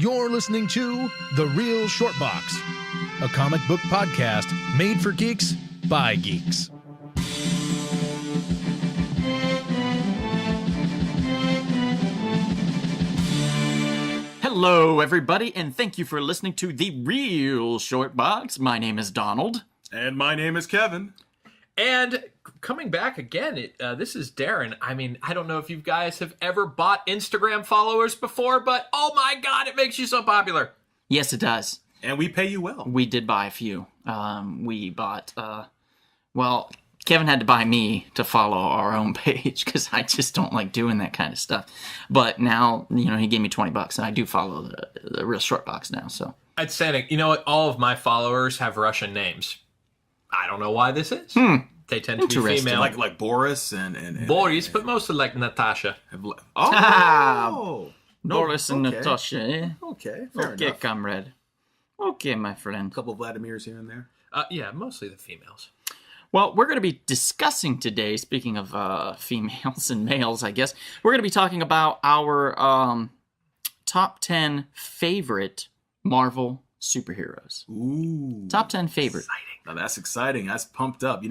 You're listening to The Real Short Box, a comic book podcast made for geeks by geeks. Hello, everybody, and thank you for listening to The Real Short Box. My name is Donald. And my name is Kevin. And coming back again, this is Darren. I mean, I don't know if you guys have ever bought Instagram followers before, but oh my god, it makes you so popular. Yes, it does. And we pay you well. We did buy a few. We bought, Kevin had to buy me to follow our own page because I just don't like doing that kind of stuff. But now, he gave me $20 and I do follow the Real Short Box now, so. Outstanding. You know what? All of my followers have Russian names. I don't know why this is. They tend to be female. Like Boris and Boris, but mostly like Natasha. Oh! Boris and Natasha, eh? Okay, fair enough. Comrade. Okay, my friend. A couple of Vladimirs here and there. Yeah, mostly the females. Well, we're going to be discussing today, speaking of females and males, I guess, we're going to be talking about our top 10 favorite Marvel superheroes. Ooh. Top 10 favorite. Exciting. Now that's exciting. That's pumped up.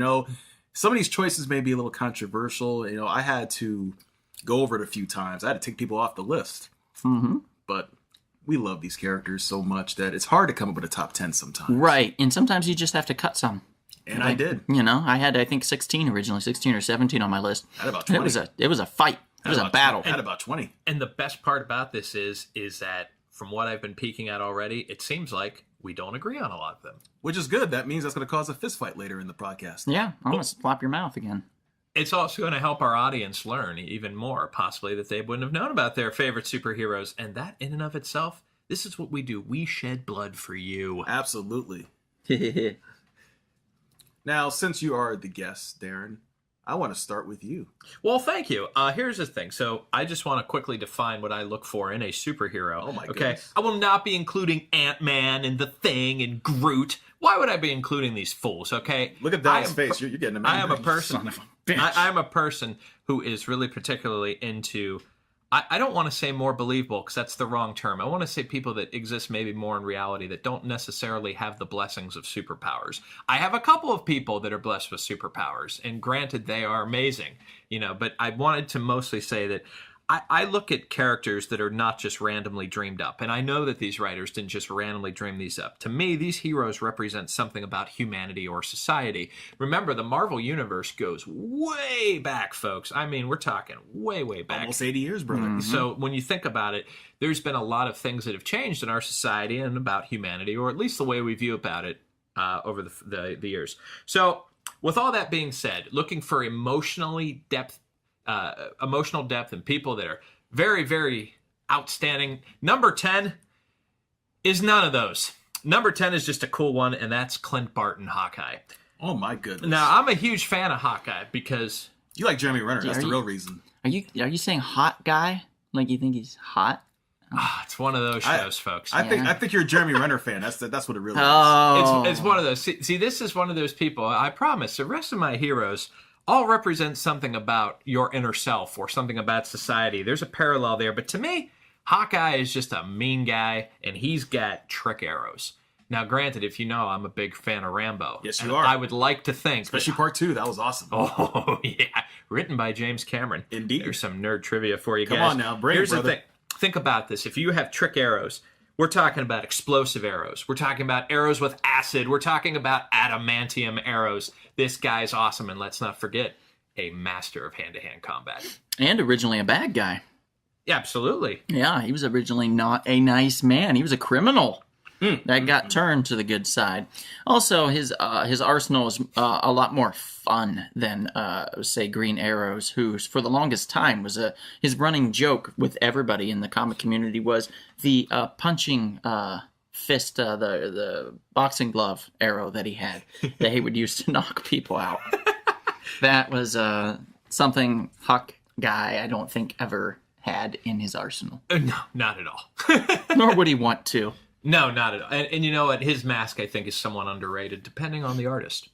Some of these choices may be a little controversial. I had to go over it a few times. I had to take people off the list. Mm-hmm. But we love these characters so much that it's hard to come up with a top 10 sometimes. Right. And sometimes you just have to cut some. And I did. I had, I think, 16 originally, 16 or 17 on my list. I had about 20. It was a fight. It was a battle. I had about 20. And the best part about this is that from what I've been peeking at already, it seems like we don't agree on a lot of them. Which is good. That means that's going to cause a fist fight later in the podcast. Yeah, I'm going to slap your mouth again. It's also going to help our audience learn even more, possibly, that they wouldn't have known about their favorite superheroes. And that, in and of itself, this is what we do. We shed blood for you. Absolutely. Now, since you are the guest, Darren, I want to start with you. Well, thank you. Here's the thing. So I just want to quickly define what I look for in a superhero. Oh, my Okay. goodness. I will not be including Ant-Man and The Thing and Groot. Why would I be including these fools, okay? Look at Don's face. You're getting him I am a angry. person. Son of a bitch. I'm a person who is really particularly into... I don't want to say more believable because that's the wrong term. I want to say people that exist maybe more in reality that don't necessarily have the blessings of superpowers. I have a couple of people that are blessed with superpowers, and granted, they are amazing, but I wanted to mostly say that I look at characters that are not just randomly dreamed up, and I know that these writers didn't just randomly dream these up. To me, these heroes represent something about humanity or society. Remember, the Marvel Universe goes way back, folks. I mean, we're talking way, way back. Almost 80 years, brother. Mm-hmm. So when you think about it, there's been a lot of things that have changed in our society and about humanity, or at least the way we view about it over the years. So with all that being said, looking for emotional depth and people that are very, very outstanding. Number 10 is none of those. Number 10 is just a cool one, and that's Clint Barton, Hawkeye. Oh, my goodness. Now, I'm a huge fan of Hawkeye because... You like Jeremy Renner. That's Are the you- real reason. Are you saying hot guy? Like you think he's hot? it's one of those shows, folks. I think you're a Jeremy Renner fan. That's what it really is. Oh. It's one of those. See, this is one of those people. I promise. The rest of my heroes all represent something about your inner self or something about society. There's a parallel there. But to me, Hawkeye is just a mean guy, and he's got trick arrows. Now, granted, if you know, I'm a big fan of Rambo. Yes, and you are. I would like to think. Especially part 2. That was awesome. Oh, yeah. Written by James Cameron. Indeed. There's some nerd trivia for you Come guys. on now, bring it, Here's brother. the thing. Think about this. If you have trick arrows, we're talking about explosive arrows. We're talking about arrows with acid. We're talking about adamantium arrows. This guy's awesome. And let's not forget, a master of hand-to-hand combat. And originally a bad guy. Yeah, absolutely. Yeah, he was originally not a nice man. He was a criminal that got turned to the good side. Also, his arsenal is a lot more fun than, say, Green Arrow's, who, for the longest time, was his running joke with everybody in the comic community was the punching fist, the boxing glove arrow that he had that he would use to knock people out. That was something Huck guy I don't think ever had in his arsenal. No, not at all. Nor would he want to. No, not at all. And you know what? His mask, I think, is somewhat underrated, depending on the artist.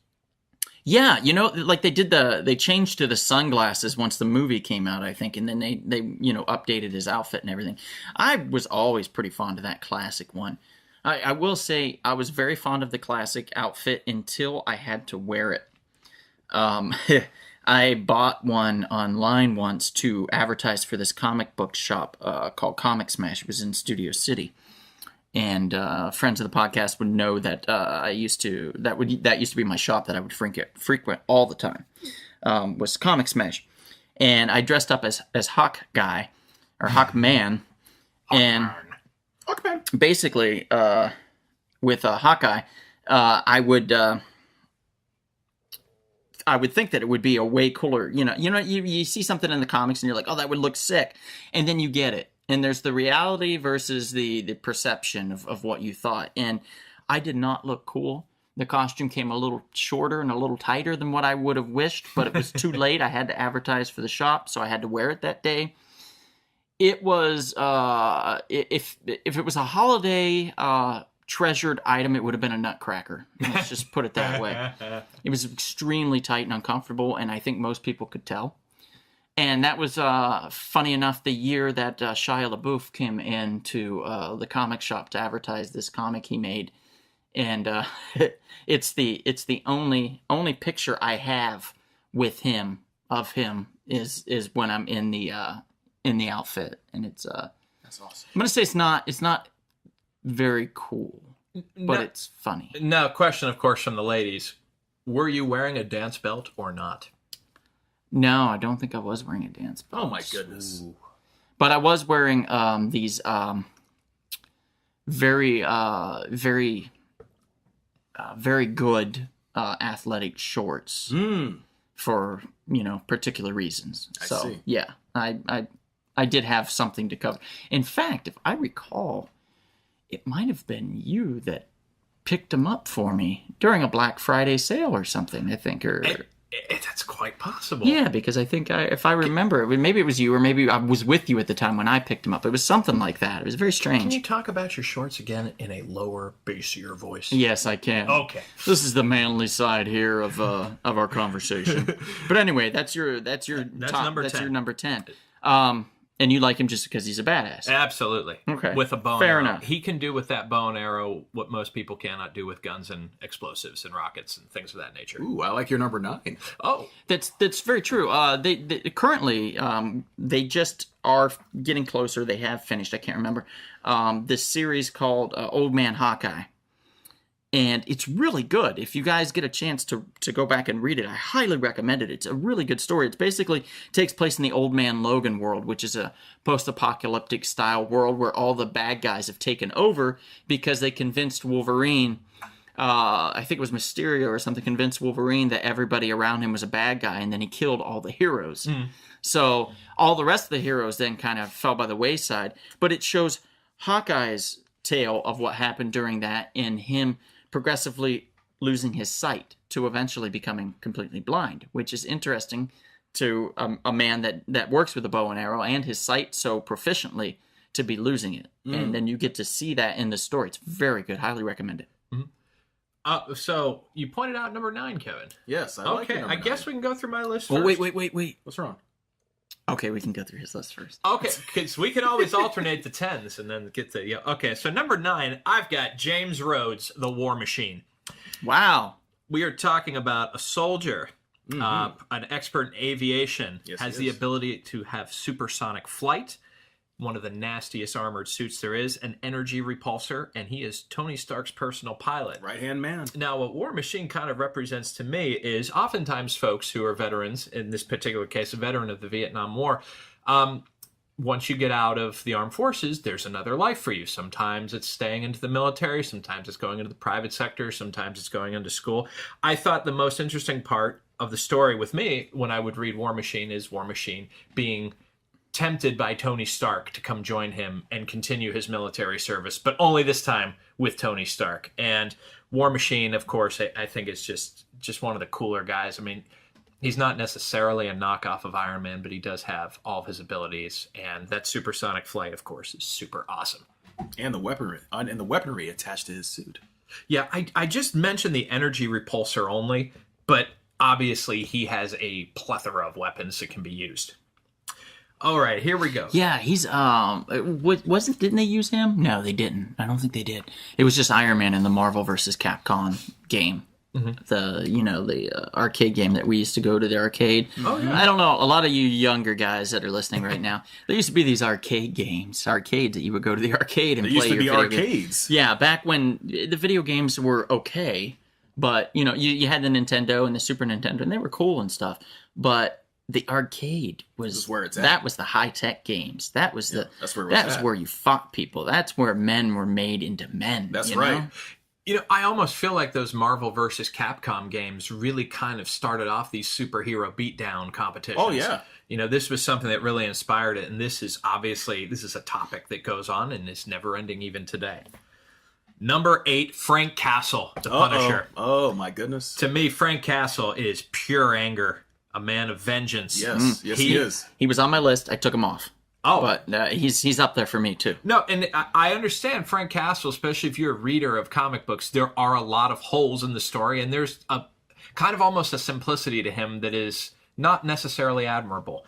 Yeah, like they changed to the sunglasses once the movie came out, I think, and then they updated his outfit and everything. I was always pretty fond of that classic one. I will say I was very fond of the classic outfit until I had to wear it. I bought one online once to advertise for this comic book shop called Comic Smash. It was in Studio City. And friends of the podcast would know that that used to be my shop that I would frequent all the time. Was Comic Smash, and I dressed up as Hawk Guy or Hawk Man, and basically with Hawkeye, I would think that it would be a way cooler. You see something in the comics and you're like, oh, that would look sick, and then you get it. And there's the reality versus the perception of what you thought. And I did not look cool. The costume came a little shorter and a little tighter than what I would have wished, but it was too late. I had to advertise for the shop, so I had to wear it that day. It was, if it was a holiday treasured item, it would have been a nutcracker. Let's just put it that way. It was extremely tight and uncomfortable, and I think most people could tell. And that was, funny enough, the year that Shia LaBeouf came into the comic shop to advertise this comic he made. And it's the only picture I have with him, of him, is when I'm in the outfit. And it's That's awesome. I'm gonna say it's not very cool, but it's funny. Now, question, of course, from the ladies: were you wearing a dance belt or not? No, I don't think I was wearing a dance belt. Oh my goodness! Ooh. But I was wearing these very good athletic shorts for particular reasons. I So see. yeah, I did have something to cover. In fact, if I recall, it might have been you that picked them up for me during a Black Friday sale or something. I think, or. That's quite possible. Yeah, because I think if I remember, maybe it was you, or maybe I was with you at the time when I picked him up. It was something like that. It was very strange. Can you talk about your shorts again in a lower, bassier voice? Yes, I can. Okay. This is the manly side here of our conversation. But anyway, that's your top, number 10. That's your number 10. And you like him just because he's a badass. Absolutely. Okay. With a bow Fair and arrow. enough. He can do with that bow and arrow what most people cannot do with guns and explosives and rockets and things of that nature. Ooh, I like your number 9. Oh. That's very true. They currently they just are getting closer. They have finished. I can't remember this series called Old Man Hawkeye. And it's really good. If you guys get a chance to go back and read it, I highly recommend it. It's a really good story. It basically takes place in the Old Man Logan world, which is a post-apocalyptic style world where all the bad guys have taken over because they convinced Wolverine, I think it was Mysterio or something, convinced Wolverine that everybody around him was a bad guy, and then he killed all the heroes. So all the rest of the heroes then kind of fell by the wayside. But it shows Hawkeye's tale of what happened during that, and him progressively losing his sight to eventually becoming completely blind, which is interesting to a man that works with a bow and arrow and his sight so proficiently to be losing it. And then you get to see that in the story. It's very good. Highly recommend it. So you pointed out number 9, Kevin. Yes, I like your Okay, number I guess 9. we can go through my list Oh, first. wait. What's wrong? Okay, we can go through his list first. Okay, because we can always alternate the 10s and then get to... Yeah. Okay, so number 9, I've got James Rhodes, the War Machine. Wow. We are talking about a soldier, an expert in aviation, Yes, has he the is. ability to have supersonic flight, one of the nastiest armored suits there is, an energy repulsor, and he is Tony Stark's personal pilot. Right-hand man. Now, what War Machine kind of represents to me is oftentimes folks who are veterans, in this particular case, a veteran of the Vietnam War, once you get out of the armed forces, there's another life for you. Sometimes it's staying into the military, sometimes it's going into the private sector, sometimes it's going into school. I thought the most interesting part of the story with me when I would read War Machine is War Machine being tempted by Tony Stark to come join him and continue his military service, but only this time with Tony Stark. And War Machine, of course, I think is just one of the cooler guys. I mean, he's not necessarily a knockoff of Iron Man, but he does have all of his abilities, and that supersonic flight, of course, is super awesome. And the weaponry attached to his suit. Yeah, I just mentioned the energy repulsor only, but obviously he has a plethora of weapons that can be used. All right, here we go. Yeah, he's didn't they use him? No, they didn't. I don't think they did. It was just Iron Man in the Marvel vs. Capcom game. The arcade game that we used to go to the arcade. Oh, yeah. I don't know, a lot of you younger guys that are listening right now, there used to be these arcades that you would go to the arcade and play your video arcades. Yeah, back when the video games were okay, but you had the Nintendo and the Super Nintendo, and they were cool and stuff. But the arcade was where it's at. That was the high tech games. That was where you fought people. That's where men were made into men. That's right. I almost feel like those Marvel versus Capcom games really kind of started off these superhero beatdown competitions. Oh, yeah. This was something that really inspired it, and this is a topic that goes on and is never ending even today. Number 8, Frank Castle, the Punisher. Oh, my goodness. To me, Frank Castle is pure anger, a man of vengeance. Yes, he is. He was on my list. I took him off. Oh, but he's up there for me too. No, and I understand Frank Castle, especially if you're a reader of comic books. There are a lot of holes in the story, and there's a kind of almost a simplicity to him that is not necessarily admirable.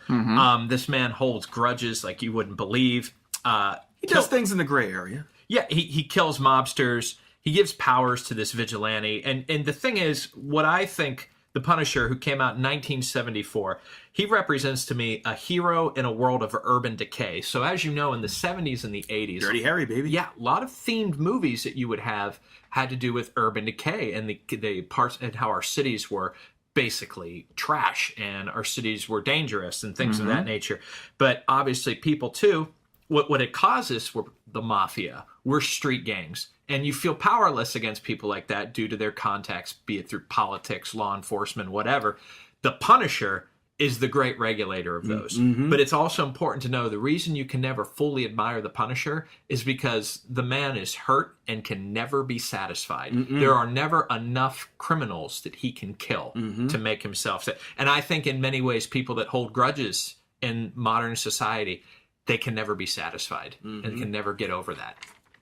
This man holds grudges like you wouldn't believe. He does things in the gray area. Yeah, he kills mobsters. He gives powers to this vigilante, and the thing is, what I think. The Punisher, who came out in 1974, he represents to me a hero in a world of urban decay. So as you know, in the 70s and the 80s... Dirty Harry, baby. Yeah, a lot of themed movies that you would have had to do with urban decay and the parts and how our cities were basically trash and our cities were dangerous and things of that nature. But obviously people, too, what it causes were the mafia, were street gangs. And you feel powerless against people like that due to their contacts, be it through politics, law enforcement, whatever. The Punisher is the great regulator of those. But it's also important to know the reason you can never fully admire the Punisher is because the man is hurt and can never be satisfied. There are never enough criminals that he can kill to make himself sad. And I think in many ways, people that hold grudges in modern society, they can never be satisfied and can never get over that.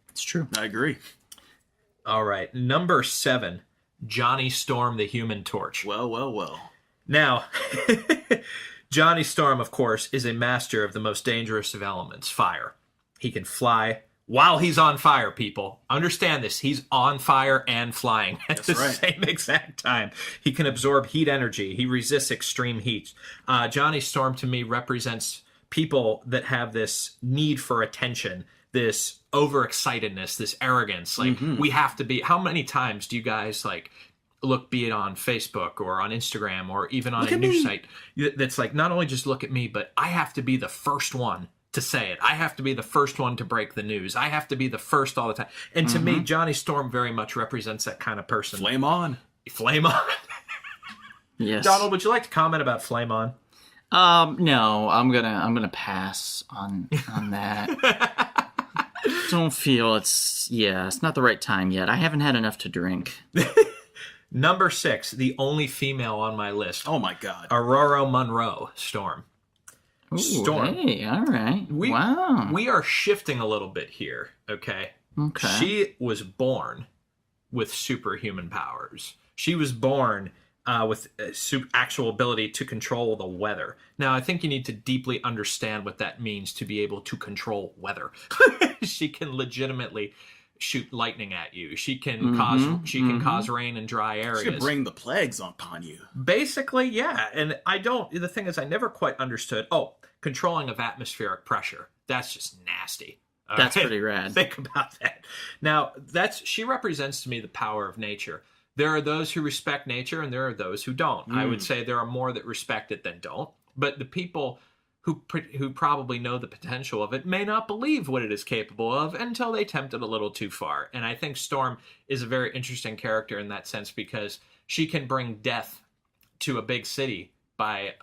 It's true. I agree. All right. Number 7, Johnny Storm, the Human Torch. Well. Now, Johnny Storm, of course, is a master of the most dangerous of elements, fire. He can fly while he's on fire, people. Understand this. He's on fire and flying at the same exact time. He can absorb heat energy. He resists extreme heat. Johnny Storm, to me, represents people that have this need for attention, this overexcitedness, this arrogance. Like, we have to be... How many times do you guys, look, be it on Facebook or on Instagram or even on a news site, that's like, not only just look at me, but I have to be the first one to say it. I have to be the first one to break the news. I have to be the first all the time. And to me, Johnny Storm very much represents that kind of person. Flame on. Flame on. Yes. Donald, would you like to comment about Flame on? No, I'm gonna pass on that. Don't feel it's not the right time yet. I haven't had enough to drink. Number 6, the only female on my list. Oh my God. Aurora Monroe, Storm. Ooh, Storm. Hey, all right. Wow. We are shifting a little bit here, okay? Okay. She was born with superhuman powers. She was born with actual ability to control the weather. Now, I think you need to deeply understand what that means to be able to control weather. She can legitimately shoot lightning at you. She can cause rain in dry areas. She can bring the plagues upon you. Basically, yeah. And the thing is, I never quite understood. Controlling of atmospheric pressure. That's just nasty. That's pretty rad. Think about that. Now, she represents to me the power of nature. There are those who respect nature and there are those who don't. I would say there are more that respect it than don't. But the people who probably know the potential of it may not believe what it is capable of until they tempt it a little too far. And I think Storm is a very interesting character in that sense because she can bring death to a big city by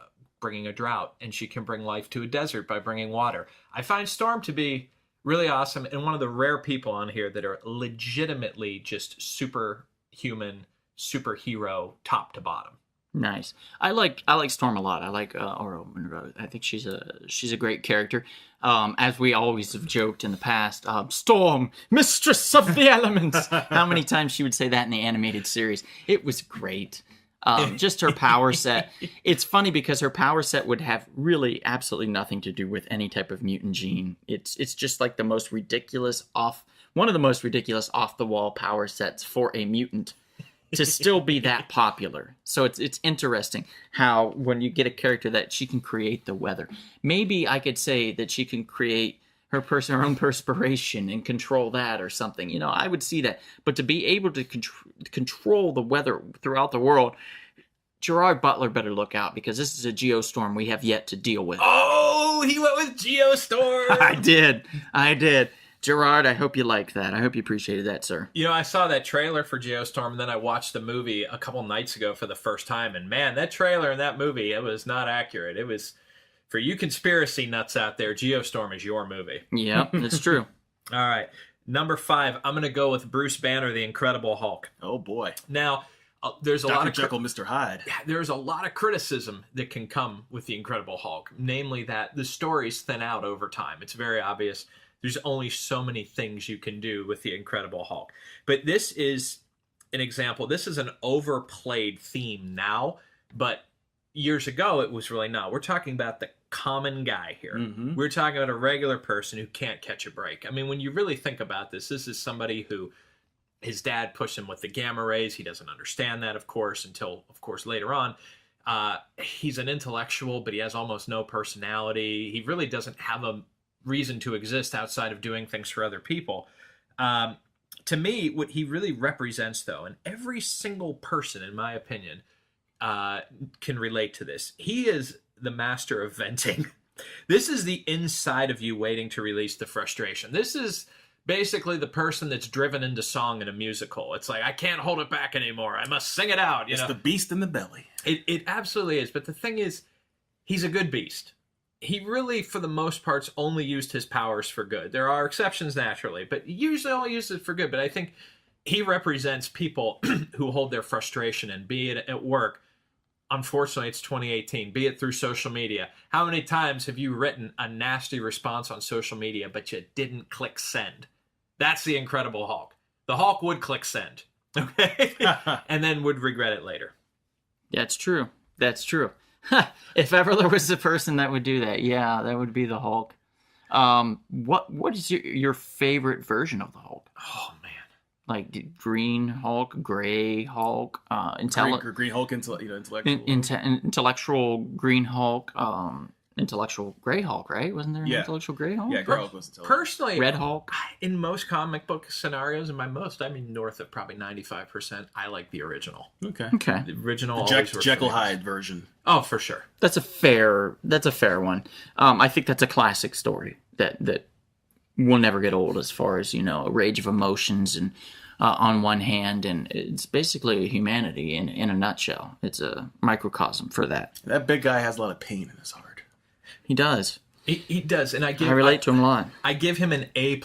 bringing a drought, and she can bring life to a desert by bringing water. I find Storm to be really awesome and one of the rare people on here that are legitimately just superhuman, superhero, top to bottom. Nice. I like Storm a lot. I like Aurora Monroe. I think she's a great character. As we always have joked in the past, Storm, mistress of the elements. How many times she would say that in the animated series? It was great. Just her power set. It's funny because her power set would have really absolutely nothing to do with any type of mutant gene. It's just like one of the most ridiculous off the wall power sets for a mutant to still be that popular. So it's interesting how when you get a character that she can create the weather. Maybe I could say that she can create her own perspiration and control that or something. You know, I would see that. But to be able to control the weather throughout the world, Gerard Butler better look out, because this is a geostorm we have yet to deal with. Oh, he went with Geostorm. I did. Gerard, I hope you liked that. I hope you appreciated that, sir. You know, I saw that trailer for Geostorm, and then I watched the movie a couple nights ago for the first time. And man, that trailer and that movie, it was not accurate. It was, for you conspiracy nuts out there, Geostorm is your movie. Yeah, that's true. All right. Number 5, I'm going to go with Bruce Banner, the Incredible Hulk. Oh boy. Now, there's a Dr. lot of Jekyll, Mr. Hyde. there's a lot of criticism that can come with the Incredible Hulk, namely that the stories thin out over time. It's very obvious. There's only so many things you can do with the Incredible Hulk. But this is an example. This is an overplayed theme now, but years ago it was really not. We're talking about the common guy here. Mm-hmm. We're talking about a regular person who can't catch a break. I mean, when you really think about this is somebody who his dad pushed him with the gamma rays. He doesn't understand that, of course, until, of course, later on. He's an intellectual, but he has almost no personality. He really doesn't have a reason to exist outside of doing things for other people. To me, what he really represents, though, and every single person, in my opinion, can relate to this. He is the master of venting. This is the inside of you waiting to release the frustration. This is basically the person that's driven into song in a musical. It's like, I can't hold it back anymore. I must sing it out. It's the beast in the belly. It absolutely is. But the thing is, he's a good beast. He really, for the most parts, only used his powers for good. There are exceptions, naturally, but usually only uses it for good. But I think he represents people who hold their frustration, and be it at work. Unfortunately, it's 2018. Be it through social media. How many times have you written a nasty response on social media, but you didn't click send? That's the Incredible Hulk. The Hulk would click send, okay? And then would regret it later. That's true. That's true. If ever there was a person that would do that, yeah, that would be the Hulk. What is your favorite version of the Hulk? Oh, man. Like Green Hulk, Gray Hulk, Green Hulk, intellectual. intellectual Green Hulk, intellectual Gray Hulk, right? Wasn't there an intellectual Gray Hulk? Yeah, Gray Hulk was intellectual. Personally, Red Hulk. In most comic book scenarios, and by most, I mean north of probably 95%, I like the original. Okay. The original. The always works Jekyll for me. Hyde version. Oh, for sure. That's a fair one. I think that's a classic story that will never get old, as far as, a rage of emotions and on one hand, and it's basically humanity in a nutshell. It's a microcosm for that. That big guy has a lot of pain in his heart. He does. He does, and I relate to him a lot. I give him an A+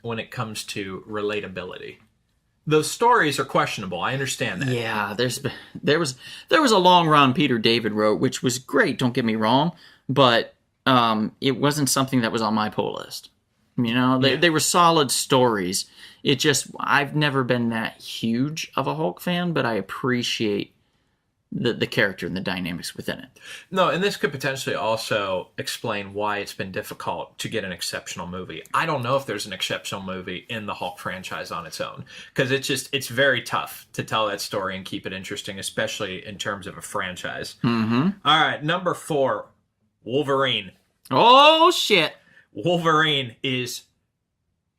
when it comes to relatability. Those stories are questionable. I understand that. Yeah, there was a long run Peter David wrote, which was great. Don't get me wrong, but it wasn't something that was on my pull list. They were solid stories. It just, I've never been that huge of a Hulk fan, but I appreciate the character and the dynamics within it. No, and this could potentially also explain why it's been difficult to get an exceptional movie. I don't know if there's an exceptional movie in the Hulk franchise on its own, because it's very tough to tell that story and keep it interesting, especially in terms of a franchise. Mm-hmm. All right, number 4, Wolverine. Oh, shit. Wolverine is,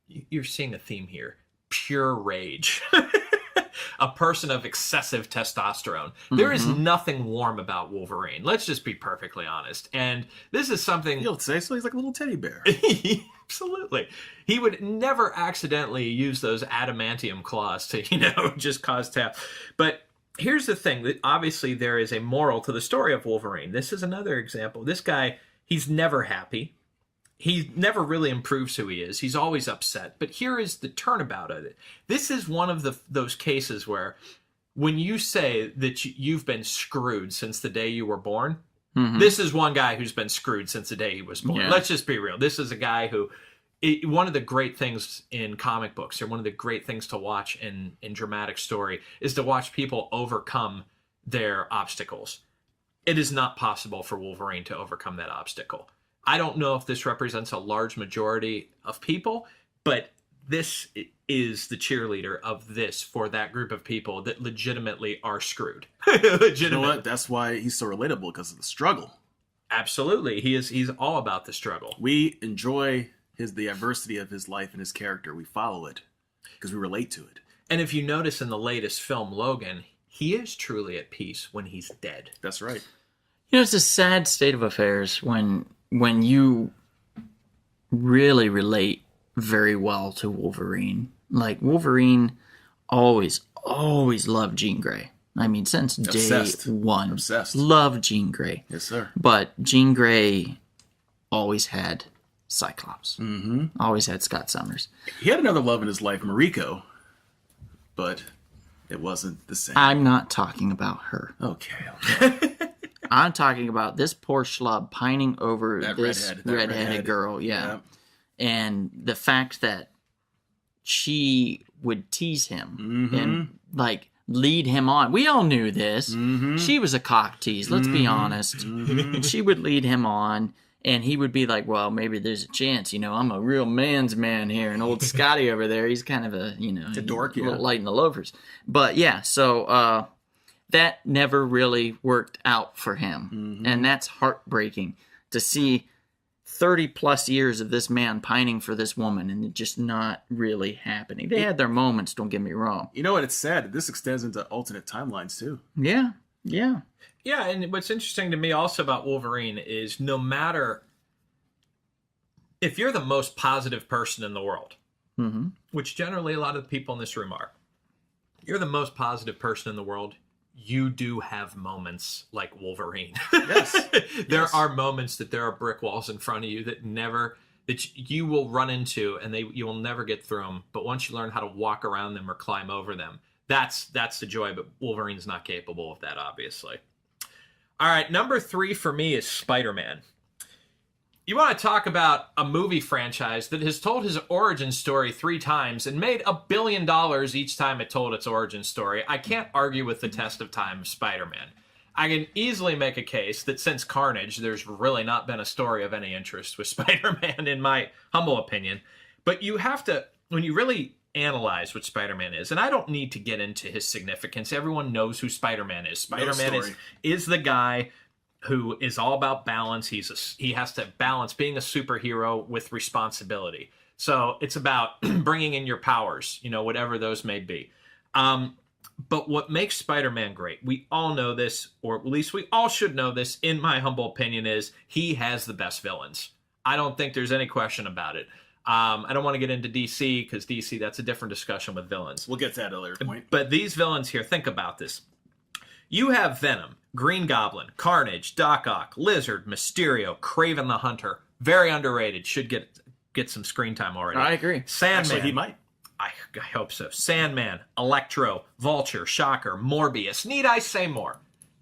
you're seeing a theme here, pure rage. A person of excessive testosterone. There is nothing warm about Wolverine. Let's just be perfectly honest. And this is something... You'll say so? He's like a little teddy bear. Absolutely. He would never accidentally use those adamantium claws to, just cause tap. But here's the thing. That obviously, there is a moral to the story of Wolverine. This is another example. This guy, he's never happy. He never really improves who he is. He's always upset. But here is the turnabout of it. This is one of those cases where when you say that you've been screwed since the day you were born, this is one guy who's been screwed since the day he was born. Yeah. Let's just be real. This is a guy who, one of the great things in comic books, or one of the great things to watch in dramatic story, is to watch people overcome their obstacles. It is not possible for Wolverine to overcome that obstacle. I don't know if this represents a large majority of people, but this is the cheerleader of this for that group of people that legitimately are screwed. You know what? That's why he's so relatable, because of the struggle. Absolutely. He's all about the struggle. We enjoy the adversity of his life and his character. We follow it because we relate to it. And if you notice in the latest film, Logan, he is truly at peace when he's dead. That's right. You know, it's a sad state of affairs when you really relate very well to Wolverine. Like, Wolverine always loved Jean Grey. I mean, since Obsessed. day one. Obsessed. Loved Jean Grey. Yes, sir. But Jean Grey always had Cyclops. Mm-hmm. Always had Scott Summers. He had another love in his life, Mariko, but it wasn't the same. I'm not talking about her. Okay. I'm talking about this poor schlub pining over That this redheaded girl. Yeah. And the fact that she would tease him and, like, lead him on. We all knew this. She was a cock tease, let's be honest. And she would lead him on, and he would be like, well, maybe there's a chance, you know, I'm a real man's man here. And old Scotty over there, he's kind of a, you know, a dork, a little light in the loafers. But yeah, so that never really worked out for him. And that's heartbreaking to see 30 plus years of this man pining for this woman and it just not really happening. They had their moments, don't get me wrong. You know what? It's sad. This extends into alternate timelines, too. Yeah. Yeah, and what's interesting to me also about Wolverine is no matter if you're the most positive person in the world, which generally a lot of the people in this room are, you're the most positive person in the world, you do have moments like Wolverine. Yes. There are moments that there are brick walls in front of you that you will run into and you will never get through them. But once you learn how to walk around them or climb over them, that's the joy. But Wolverine's not capable of that, obviously. All right, number 3 for me is Spider-Man. You want to talk about a movie franchise that has told his origin story 3 times and made $1 billion each time it told its origin story. I can't argue with the test of time of Spider-Man. I can easily make a case that since Carnage, there's really not been a story of any interest with Spider-Man, in my humble opinion. But you have to, when you really analyze what Spider-Man is, and I don't need to get into his significance. Everyone knows who Spider-Man is. Spider-Man is the guy who is all about balance. He has to balance being a superhero with responsibility. So it's about bringing in your powers, you know, whatever those may be. But what makes Spider-Man great, we all know this, or at least we all should know this, in my humble opinion, is he has the best villains. I don't think there's any question about it. I don't want to get into DC, because DC, that's a different discussion with villains. We'll get to that at a later point. But these villains here, think about this. You have Venom, Green Goblin, Carnage, Doc Ock, Lizard, Mysterio, Kraven the Hunter. Very underrated. Should get some screen time already. I agree. Sandman. Actually, he might. I hope so. Sandman, Electro, Vulture, Shocker, Morbius. Need I say more?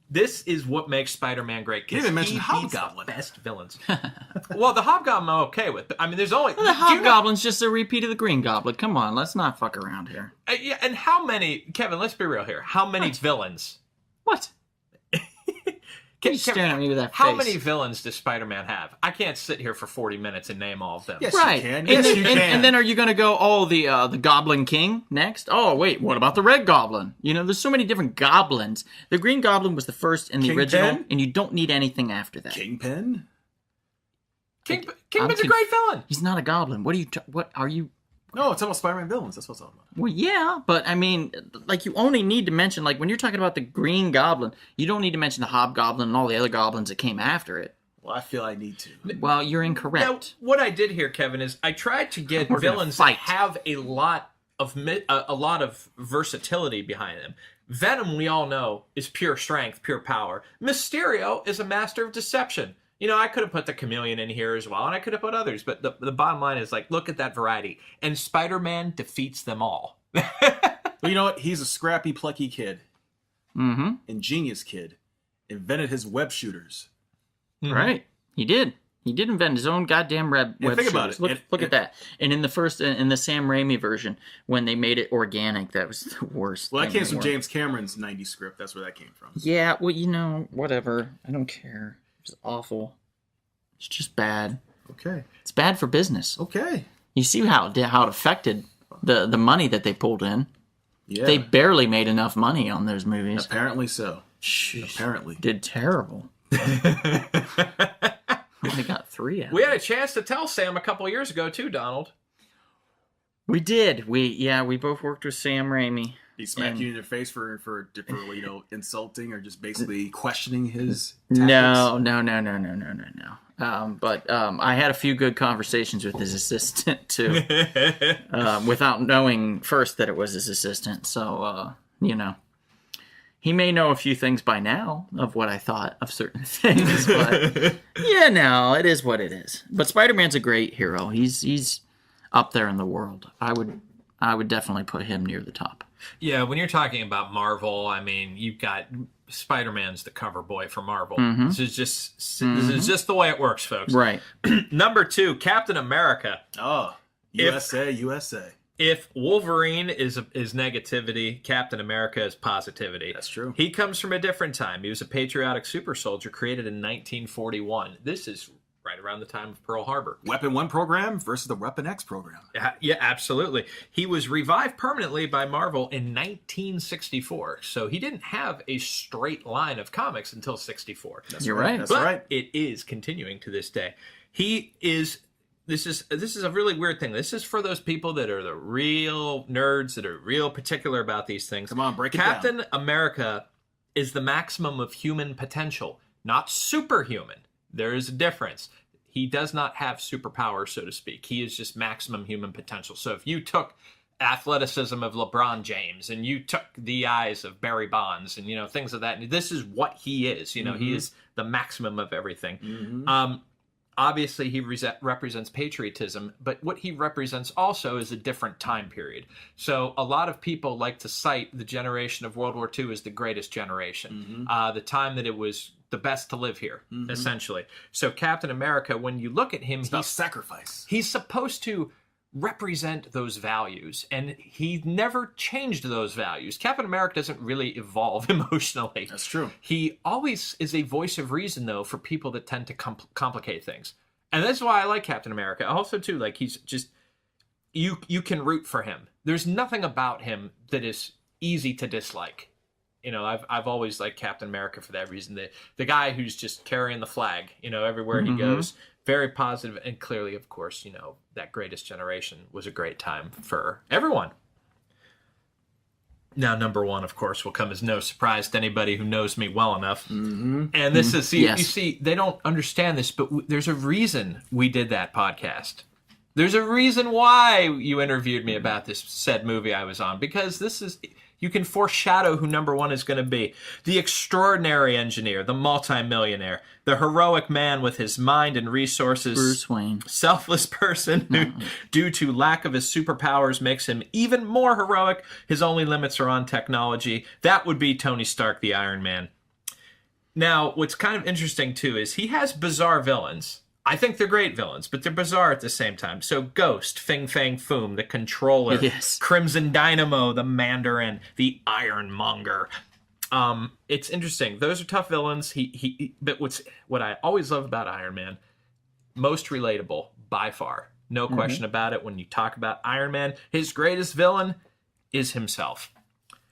This is what makes Spider-Man great. You didn't even mention Hobgoblin. The best villains. Well, the Hobgoblin I'm okay with. I mean, there's only... The Hobgoblin's just a repeat of the Green Goblin. Come on, let's not fuck around here. Yeah, and how many... Kevin, let's be real here. How many villains... What? Keep staring at me with that face. How many villains does Spider-Man have? I can't sit here for 40 minutes and name all of them. Yes, Right. you can. And, Yes, then, you can. and then are you going to go, oh, the Goblin King next? Oh, wait, what about the Red Goblin? You know, there's so many different goblins. The Green Goblin was the first in the original, and you don't need anything after that. Kingpin? Kingpin's a great villain. He's not a goblin. What are you... No, it's about Spider-Man villains. That's what it's all about. Well, yeah, but I mean, like, you only need to mention, like, when you're talking about the Green Goblin, you don't need to mention the Hobgoblin and all the other goblins that came after it. Well, I feel I need to. Well, you're incorrect. Now, what I did here, Kevin, is I tried to get We're gonna villains fight. that have a lot of versatility behind them. Venom, we all know, is pure strength, pure power. Mysterio is a master of deception. You know, I could have put the Chameleon in here as well, and I could have put others, but the bottom line is, like, look at that variety. And Spider-Man defeats them all. Well, you know what? He's a scrappy, plucky kid. Mm-hmm. Ingenious kid. Invented his web shooters. Right. He did. He did invent his own goddamn web think about shooters. it. Look at that. And in the Sam Raimi version, when they made it organic, that was the worst. Well, that thing came in the from world. James Cameron's 90s script. That's where that came from. Yeah, well, whatever. I don't care. It's awful. It's just bad. Okay. It's bad for business. Okay. You see how it affected the money that they pulled in. Yeah. They barely made enough money on those movies. Apparently so. Jeez, Apparently. did terrible. Only got 3 out. We had a chance to tell Sam a couple years ago too, Donald. We did. We both worked with Sam Raimi. He smacked you in the face for insulting or just basically questioning his No. tactics? But I had a few good conversations with his assistant too, without knowing first that it was his assistant. So he may know a few things by now of what I thought of certain things. But it is what it is. But Spider-Man's a great hero. He's up there in the world. I would definitely put him near the top. Yeah, when you're talking about Marvel, I mean, you've got Spider-Man's the cover boy for Marvel. This is just the way it works, folks. Right. Number 2, Captain America. Oh, USA. If Wolverine is negativity, Captain America is positivity. That's true. He comes from a different time. He was a patriotic super soldier created in 1941. This is right around the time of Pearl Harbor. Weapon 1 program versus the Weapon X program. Yeah, absolutely. He was revived permanently by Marvel in 1964. So he didn't have a straight line of comics until 64. You're right. That's But right. it is continuing to this day. This is a really weird thing. This is for those people that are the real nerds, that are real particular about these things. Come on, break it down. Captain America is the maximum of human potential, not superhuman. There is a difference. He does not have superpowers, so to speak. He is just maximum human potential. So if you took athleticism of LeBron James and you took the eyes of Barry Bonds and things of that, this is what he is. He is the maximum of everything. Obviously, he represents patriotism, but what he represents also is a different time period. So a lot of people like to cite the generation of World War II as the greatest generation, the time that it was the best to live here, essentially. So Captain America, when you look at him, It's about sacrifice. he's supposed to represent those values, and he never changed those values. Captain America doesn't really evolve emotionally. That's true. He always is a voice of reason, though, for people that tend to complicate things. And that's why I like Captain America. Also, too, like, he's just, you can root for him. There's nothing about him that is easy to dislike. I've always liked Captain America for that reason. The guy who's just carrying the flag, everywhere he goes. Very positive, and clearly, of course, that greatest generation was a great time for everyone. Now, number 1, of course, will come as no surprise to anybody who knows me well enough. And this is, you see, they don't understand this, but there's a reason we did that podcast. There's a reason why you interviewed me about this said movie I was on, because this is... You can foreshadow who number 1 is going to be. The extraordinary engineer, the multimillionaire, the heroic man with his mind and resources. Bruce Wayne. Selfless person who, due to lack of his superpowers, makes him even more heroic. His only limits are on technology. That would be Tony Stark, the Iron Man. Now, what's kind of interesting, too, is he has bizarre villains. I think they're great villains, but they're bizarre at the same time. So Ghost, Fing Fang Foom, the Controller, Yes. Crimson Dynamo, the Mandarin, the Ironmonger. It's interesting. Those are tough villains. But what I always love about Iron Man, most relatable by far. No question about it. When you talk about Iron Man, his greatest villain is himself.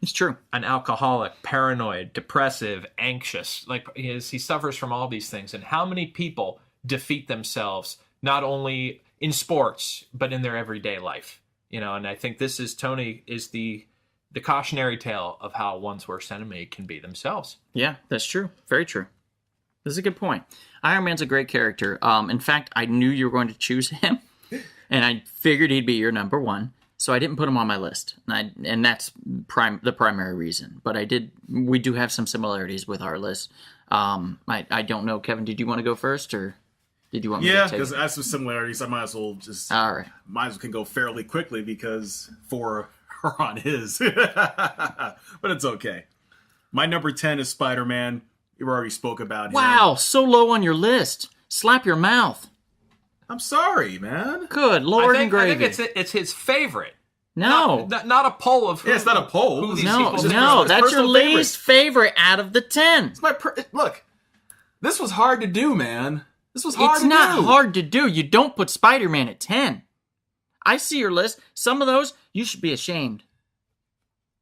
It's true. An alcoholic, paranoid, depressive, anxious. Like he suffers from all these things. And how many people defeat themselves not only in sports but in their everyday life, and I think Tony is the cautionary tale of how one's worst enemy can be themselves. Yeah, that's true. Very true. This is a good point. Iron Man's a great character. In fact, I knew you were going to choose him, and I figured he'd be your number 1, so I didn't put him on my list, and that's the primary reason. But we do have some similarities with our list. I don't know, Kevin, did you want to go first, or did you want me to take because it? I have some similarities. I might as well can go fairly quickly because 4 are on his. But it's okay. My number 10 is Spider-Man. You already spoke about him. Wow, so low on your list. Slap your mouth. I'm sorry, man. Good Lord and I gravy. think it's his favorite. No. Not a poll of who. Yeah, it's not a poll. Who these No, people no, it's that's your personal least favorite out of the 10. It's my look. This was hard to do, man. This was hard It's to not do. hard to do. You don't put Spider-Man at 10. I see your list. Some of those, you should be ashamed.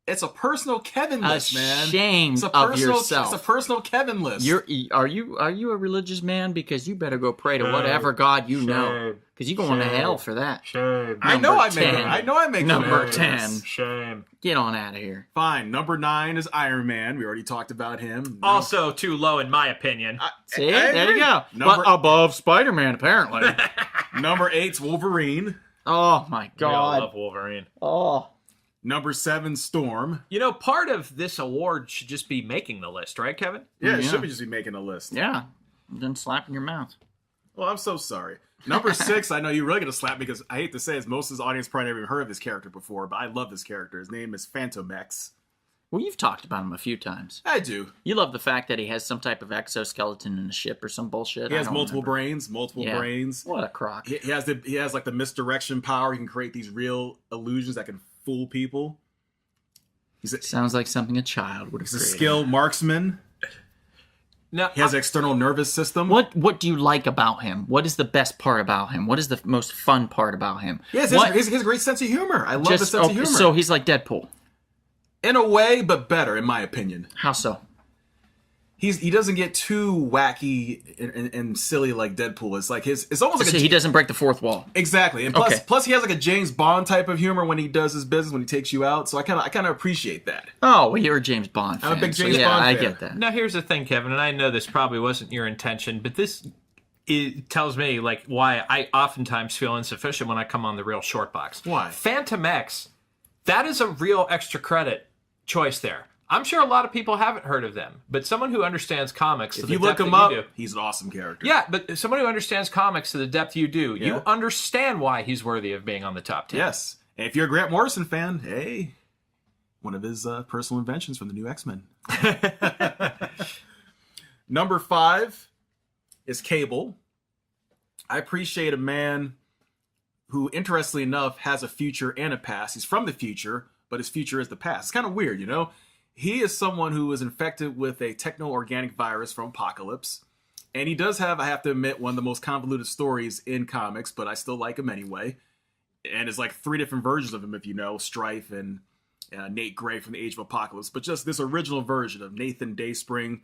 It's a personal Kevin list, man. Ashamed It's a of personal, yourself. It's a personal Kevin list. Are you a religious man? Because you better go pray to whatever God you know. Because you're going to hell for that. Shame. I know I Number make. 10. I know I make Number the 10. list. Shame. Get on out of here. Fine. Number 9 is Iron Man. We already talked about him. Also too low in my opinion. See? I There agree. you go. Number- But above Spider-Man, apparently. Number 8's Wolverine. Oh, my We all God. love Wolverine. Oh. Number 7, Storm. You know, part of this award should just be making the list, right, Kevin? Yeah, it Yeah. should be just be making a list. Yeah. Then slap in your mouth. Well, I'm so sorry. Number 6, I know you're really gonna slap me because I hate to say this, most of this audience probably never even heard of this character before, but I love this character. His name is Phantom X. Well, you've talked about him a few times. I do. You love the fact that he has some type of exoskeleton in a ship or some bullshit. He I has don't multiple remember. brains, multiple Yeah. brains. What a crock. He has like the misdirection power. He can create these real illusions that can fool people. He's a Sounds like something a child would have He's a created. skilled marksman. Now, He has an external nervous system. What do you like about him? What is the best part about him? What is the most fun part about him? Yes, What- he has a great sense of humor. I love his sense of humor. So he's like Deadpool. In a way, but better, in my opinion. How so? He doesn't get too wacky and silly like Deadpool. It's like it's almost like So he doesn't break the fourth wall. exactly. And Okay. plus he has like a James Bond type of humor when he does his business, when he takes you out. So I kind of appreciate that. Oh, well, you're a James Bond fan. I'm a big so James yeah, Bond I fan. get that. now here's the thing, Kevin, and I know this probably wasn't your intention, but this it tells me like why I oftentimes feel insufficient when I come on the Real Short Box. Why? Phantom X, that is a real extra credit choice there. I'm sure a lot of people haven't heard of them, but someone who understands comics, to If the you look depth him that up, you do, he's an awesome character. yeah, but someone who understands comics to the depth you do, Yeah. you understand why he's worthy of being on the top 10. Yes. And if you're a Grant Morrison fan, hey, one of his personal inventions from the new X-Men. Number 5 is Cable. I appreciate a man who, interestingly enough, has a future and a past. He's from the future, but his future is the past. It's kind of weird, you know? He is someone who was infected with a techno-organic virus from Apocalypse. And he does have, I have to admit, one of the most convoluted stories in comics, but I still like him anyway. And it's like 3 different versions of him, if you know, Strife and Nate Gray from the Age of Apocalypse. But just this original version of Nathan Dayspring,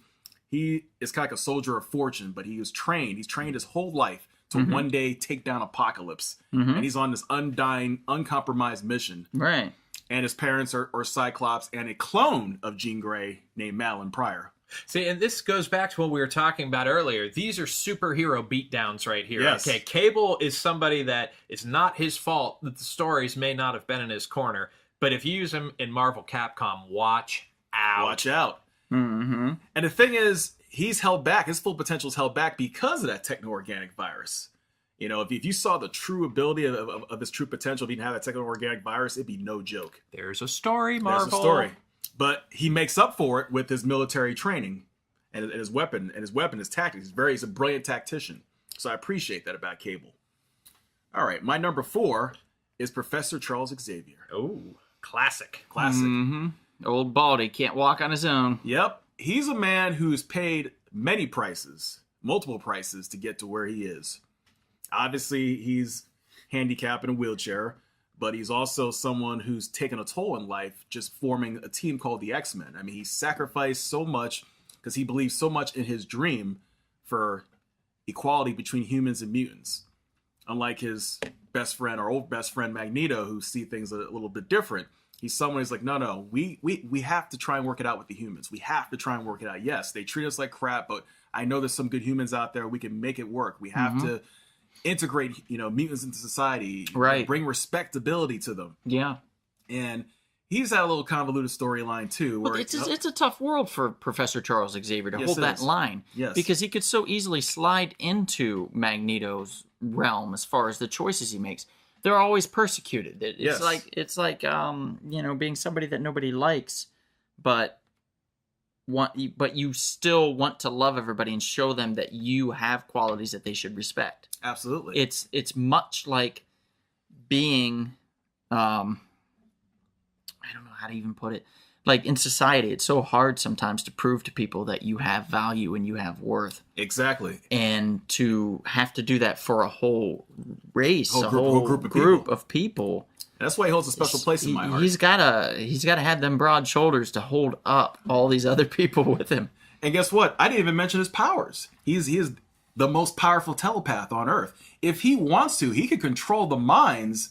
he is kind of like a soldier of fortune, but he was trained. He's trained his whole life to one day take down Apocalypse. And he's on this undying, uncompromised mission. Right. And his parents are Cyclops and a clone of Jean Grey named Madeline Pryor. See, and this goes back to what we were talking about earlier. These are superhero beatdowns right here. Yes. Okay, Cable is somebody that it's not his fault that the stories may not have been in his corner, but if you use him in Marvel Capcom, watch out. Watch out. Mm-hmm. And the thing is, he's held back. His full potential is held back because of that techno-organic virus. You know, if you saw the true ability of his true potential, if he didn't have that techno-organic virus, it'd be no joke. There's a story, Marvel. There's a story. But he makes up for it with his military training and his weapon. And his weapon is tactics. He's a brilliant tactician. So I appreciate that about Cable. All right, my number 4 is Professor Charles Xavier. Oh, classic. Classic. Mm-hmm. Old Baldy can't walk on his own. Yep. He's a man who's paid many prices, multiple prices, to get to where he is. Obviously, he's handicapped in a wheelchair, but he's also someone who's taken a toll in life just forming a team called the X-Men. I mean, he sacrificed so much because he believes so much in his dream for equality between humans and mutants. Unlike his best friend, or old best friend Magneto, who see things a little bit different. He's someone who's like, no, we have to try and work it out with the humans. We have to try and work it out. Yes, they treat us like crap, but I know there's some good humans out there. We can make it work. We have to integrate, mutants into society. Right. Bring respectability to them. Yeah. And he's had a little convoluted storyline too. Where Well, it's a tough world for Professor Charles Xavier to Yes, hold it that is. line. Yes. Because he could so easily slide into Magneto's realm as far as the choices he makes. They're always persecuted. It's Yes. like being somebody that nobody likes, but but you still want to love everybody and show them that you have qualities that they should respect. Absolutely. It's much like being, I don't know how to even put it. Like in society, it's so hard sometimes to prove to people that you have value and you have worth. Exactly. And to have to do that for a whole race, a whole whole group of people. That's why he holds a special place in my heart. He's gotta have them broad shoulders to hold up all these other people with him. And guess what? I didn't even mention his powers. He is the most powerful telepath on Earth. If he wants to, he could control the minds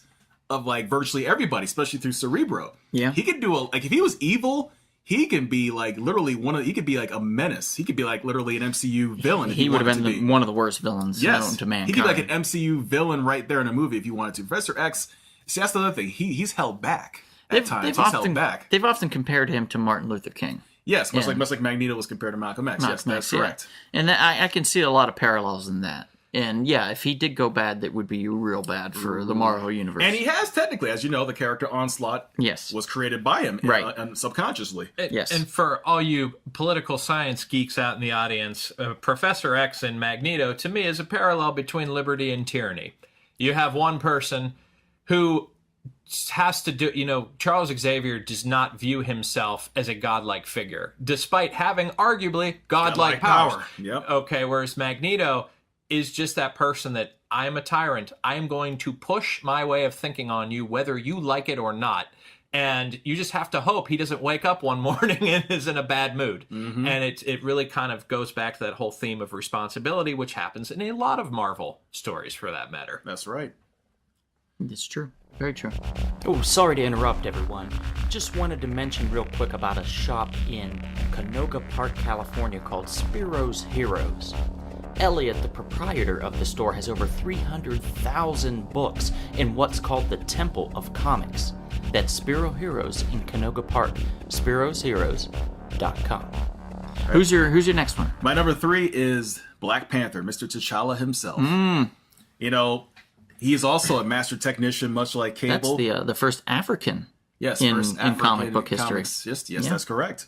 of like virtually everybody, especially through Cerebro. Yeah. He could do if he was evil, he can be like literally he could be like a menace. He could be like literally an MCU villain. He would have been one of the worst villains known to mankind. He could be like an MCU villain right there in a movie if you wanted to. Professor X, see, that's the other thing. He's held back at times. He's held back. They've often compared him to Martin Luther King. Yes, much like Magneto was compared to Malcolm X. Yes, that's correct. And I can see a lot of parallels in that. And yeah, if he did go bad, that would be real bad for the Marvel universe. And he has technically, as you know, the character Onslaught was created by him, right? Subconsciously. Yes. And for all you political science geeks out in the audience, Professor X and Magneto, to me, is a parallel between liberty and tyranny. You have one person who has to do, Charles Xavier does not view himself as a godlike figure, despite having arguably godlike powers. Yep. Okay, whereas Magneto is just that person that I am a tyrant. I am going to push my way of thinking on you, whether you like it or not. And you just have to hope he doesn't wake up one morning and is in a bad mood. Mm-hmm. And it really kind of goes back to that whole theme of responsibility, which happens in a lot of Marvel stories, for that matter. That's right. It's true. Very true. Oh, sorry to interrupt, everyone. Just wanted to mention real quick about a shop in Canoga Park, California called Spiro's Heroes. Elliot, the proprietor of the store, has over 300,000 books in what's called the Temple of Comics. That's Spiro Heroes in Canoga Park. Spiro'sHeroes.com. Right. Who's your next one? My number 3 is Black Panther, Mr. T'Challa himself. He is also a master technician, much like Cable. That's the first African. Yes, in comic book history. Yes, that's correct.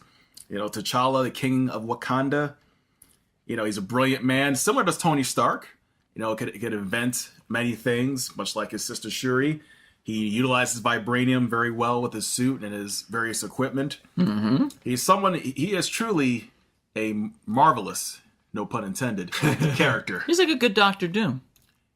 T'Challa, the king of Wakanda. He's a brilliant man, similar to Tony Stark. Could invent many things, much like his sister Shuri. He utilizes vibranium very well with his suit and his various equipment. Mm-hmm. He is truly a marvelous, no pun intended, character. He's like a good Doctor Doom.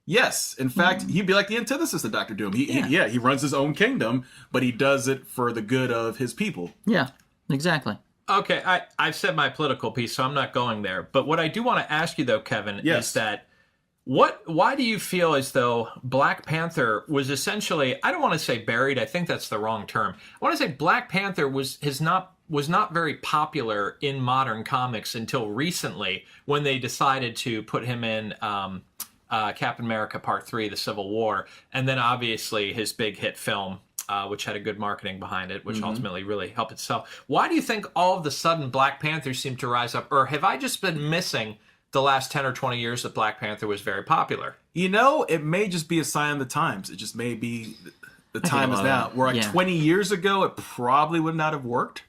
Yes. In fact, he'd be like the antithesis of Doctor Doom. He runs his own kingdom, but he does it for the good of his people. Yeah, exactly. Okay, I've said my political piece, so I'm not going there. But what I do want to ask you, though, Kevin, is that why do you feel as though Black Panther was essentially, I don't want to say buried, I think that's the wrong term. I want to say Black Panther was not very popular in modern comics until recently, when they decided to put him in Captain America Part 3, The Civil War, and then obviously his big hit film, which had a good marketing behind it, which ultimately really helped itself. Why do you think all of a sudden Black Panther seemed to rise up? Or have I just been missing the last 10 or 20 years that Black Panther was very popular? It may just be a sign of the times. It just may be the time is now. Where 20 years ago, it probably would not have worked.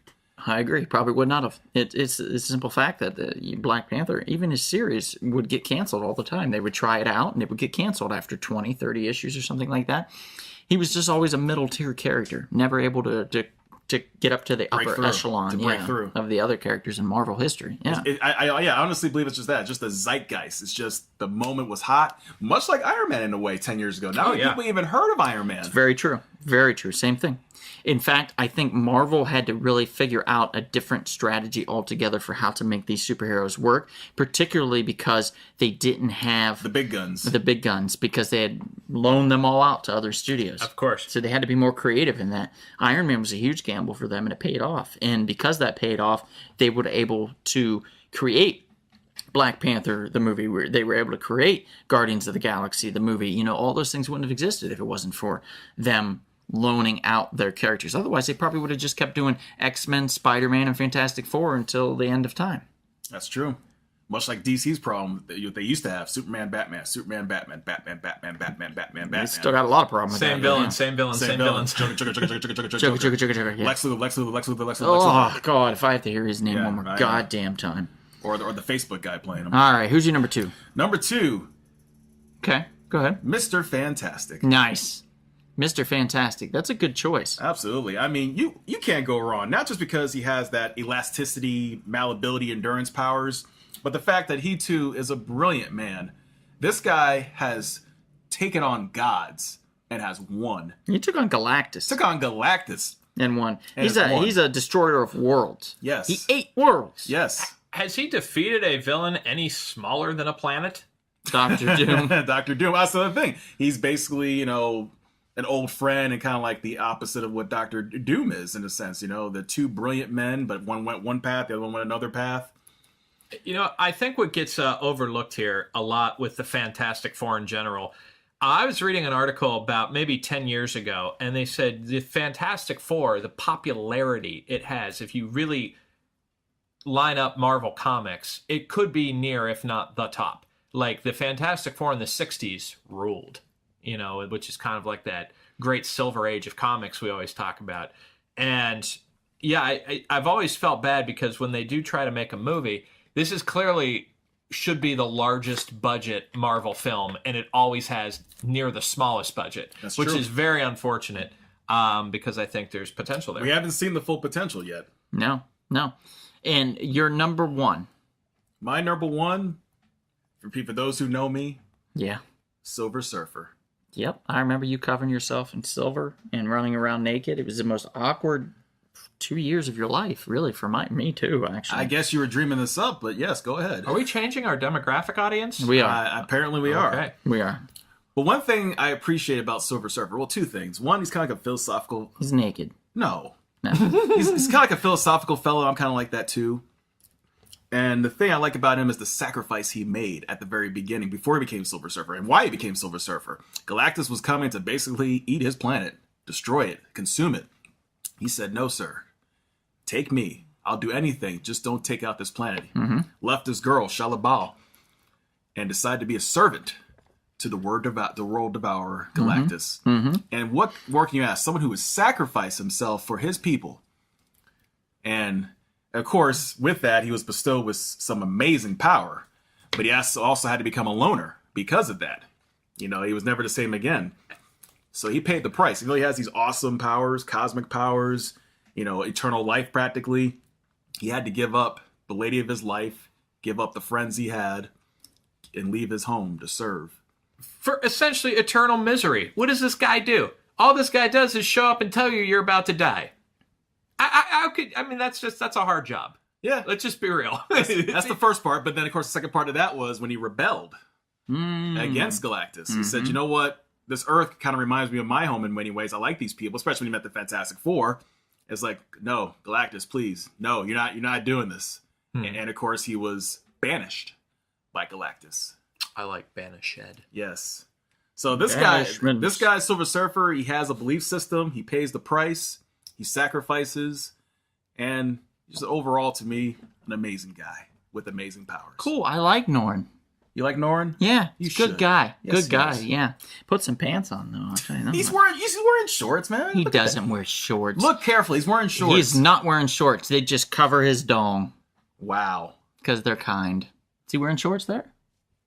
I agree. Probably would not have. It's a simple fact that Black Panther, even his series, would get canceled all the time. They would try it out, and it would get canceled after 20, 30 issues or something like that. He was just always a middle-tier character, never able to get up to the upper echelon of the other characters in Marvel history. Yeah, I honestly believe it's just that. Just the zeitgeist. It's just the moment was hot, much like Iron Man in a way 10 years ago. Now people even heard of Iron Man. It's very true. Very true. Same thing. In fact, I think Marvel had to really figure out a different strategy altogether for how to make these superheroes work, particularly because they didn't have the big guns, because they had loaned them all out to other studios. Of course. So they had to be more creative in that. Iron Man was a huge gamble for them, and it paid off. And because that paid off, they were able to create Black Panther, the movie, where they were able to create Guardians of the Galaxy, the movie. All those things wouldn't have existed if it wasn't for them loaning out their characters. Otherwise, they probably would have just kept doing X-Men, Spider-Man, and Fantastic Four until the end of time. That's true. Much like DC's problem that they used to have: Superman, Batman, Superman, Batman, Batman, Batman, Batman, Batman, Batman. They still got a lot of problems with Same that. villain, same villain, Same same villains. villains. Joker, yeah. Lex Luthor, Lex Luthor, Lex Luthor, Lex Luthor, Oh, Lex Luthor. God, if I have to hear his name Yeah, one more I know. goddamn time. Or the Facebook guy playing him. All right, who's your number 2? Number 2, Okay, go ahead. Mr. Fantastic. Nice. Mr. Fantastic. That's a good choice. Absolutely. I mean, you can't go wrong. Not just because he has that elasticity, malleability, endurance powers, but the fact that he too is a brilliant man. This guy has taken on gods and has won. He took on Galactus Took on Galactus. and won. And He's has won. a destroyer of worlds. Yes. He ate worlds. Yes. Has he defeated a villain any smaller than a planet? Dr. Doom. Dr. Doom. That's the thing. He's basically, an old friend and kind of like the opposite of what Dr. Doom is in a sense. The two brilliant men, but one went one path, the other one went another path. I think what gets overlooked here a lot with the Fantastic Four in general, I was reading an article about maybe 10 years ago, and they said the Fantastic Four, the popularity it has, if you really line up Marvel Comics, it could be near, if not the top. Like, the Fantastic Four in the 60s ruled, which is kind of like that great silver age of comics we always talk about. And, yeah, I've always felt bad because when they do try to make a movie, this is clearly should be the largest budget Marvel film, and it always has near the smallest budget, which true. is very unfortunate because I think there's potential there. We haven't seen the full potential yet. No. And your number 1. My number 1, for those who know me, Yeah. Silver Surfer. Yep. I remember you covering yourself in silver and running around naked. It was the most awkward 2 years of your life, really, for me too, actually. I guess you were dreaming this up, but yes, go ahead. Are we changing our demographic audience? We are. Apparently we are. Okay. We are. But one thing I appreciate about Silver Surfer, well, 2 things. One, he's kind of like a philosophical... He's naked. No. No. He's kind of like a philosophical fellow. I'm kind of like that too. And the thing I like about him is the sacrifice he made at the very beginning before he became Silver Surfer and why he became Silver Surfer. Galactus was coming to basically eat his planet, destroy it, consume it. He said, "No, sir. Take me. I'll do anything. Just don't take out this planet." Left his girl, Shalabal, and decided to be a servant to the world devourer, Galactus. And what more can you ask? Someone who would sacrifice himself for his people. And, of course, with that, he was bestowed with some amazing power. But he also had to become a loner because of that. He was never the same again. So he paid the price. He has these awesome powers, cosmic powers, eternal life practically. He had to give up the lady of his life, give up the friends he had, and leave his home to serve. For essentially eternal misery. What does this guy do? All this guy does is show up and tell you you're about to die. That's a hard job. Yeah, Let's just be real. that's the first part. But then, of course, the second part of that was when he rebelled against Galactus. He said, "You know what? This Earth kind of reminds me of my home in many ways. I like these people, especially when he met the Fantastic Four. It's like, no, Galactus, please, no, you're not doing this." And of course, he was banished by Galactus. I like Banished. Yes. So this Banishment. guy, Silver Surfer, he has a belief system. He pays the price. He sacrifices, and just overall, to me, an amazing guy with amazing powers. Cool. I like Norn. You like Norrin? Yeah. You He's a good should. guy. Yes, Good he guy. is. Yeah. Put some pants on, though. I'll tell you that He's much. wearing shorts, man. He Look at doesn't wear shorts. that. Look carefully. He's wearing shorts. He's not wearing shorts. They just cover his dong Wow. because they're kind. Is he wearing shorts there?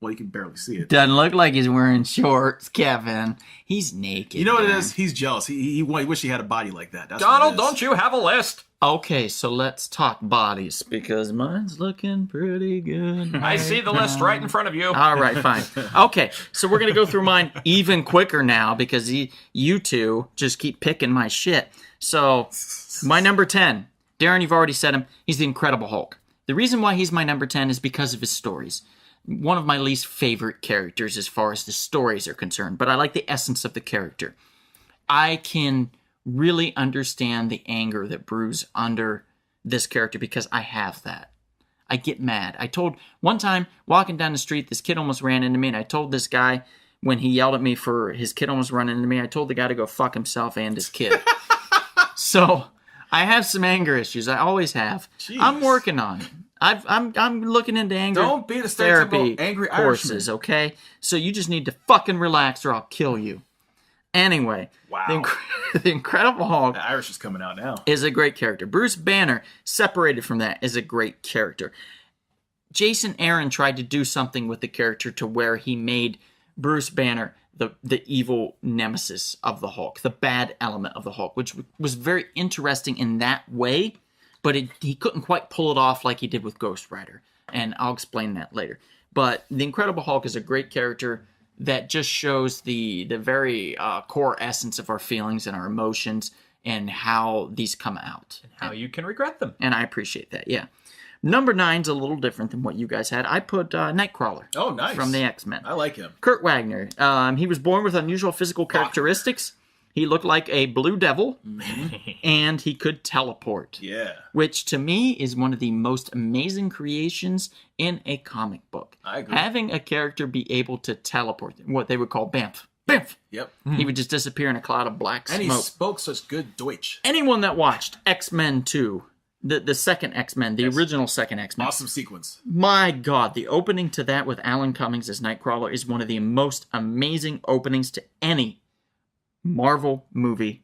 Well, you can barely see it. Doesn't look like he's wearing shorts, Kevin. He's naked. You know what it man. is? He's jealous. He wish he had a body like that. That's Donald, what it is. don't you have a list? Okay, so let's talk bodies because mine's looking pretty good. I see the list right in front of you. All right, fine. Okay, so we're going to go through mine even quicker now because you two just keep picking my shit. So, my number 10, Darren, you've already said him. He's the Incredible Hulk. The reason why he's my number 10 is because of his stories. One of my least favorite characters as far as the stories are concerned, but I like the essence of the character. I can really understand the anger that brews under this character because I have that. I get mad. I told one time walking down the street, this kid almost ran into me, and I told this guy when he yelled at me for his kid almost running into me, I told the guy to go fuck himself and his kid. So I have some anger issues. I always have. Jeez. I'm working on it. I'm looking into anger Don't be the therapy stereotypical angry courses, Irishman. okay? So you just need to fucking relax or I'll kill you. Anyway, Wow. the Incredible Hulk The Irish is coming out now. is a great character. Bruce Banner, separated from that, is a great character. Jason Aaron tried to do something with the character to where he made Bruce Banner the evil nemesis of the Hulk, the bad element of the Hulk, which was very interesting in that way, but he couldn't quite pull it off like he did with Ghost Rider, and I'll explain that later. But the Incredible Hulk is a great character that just shows the very core essence of our feelings and our emotions and how these come out. How you can regret them. And I appreciate that, yeah. Number 9's a little different than what you guys had. I put Nightcrawler. Oh, nice. From the X-Men. I like him. Kurt Wagner. He was born with unusual physical characteristics. He looked like a blue devil, and he could teleport. Yeah. Which, to me, is one of the most amazing creations in a comic book. I agree. Having a character be able to teleport, what they would call Bamf. Bamf! Yep. He would just disappear in a cloud of black And he smoke. spoke such good Deutsch. Anyone that watched X-Men 2, the second X-Men, the original second X-Men, Awesome sequence. my God, the opening to that with Alan Cummings as Nightcrawler is one of the most amazing openings to any Marvel movie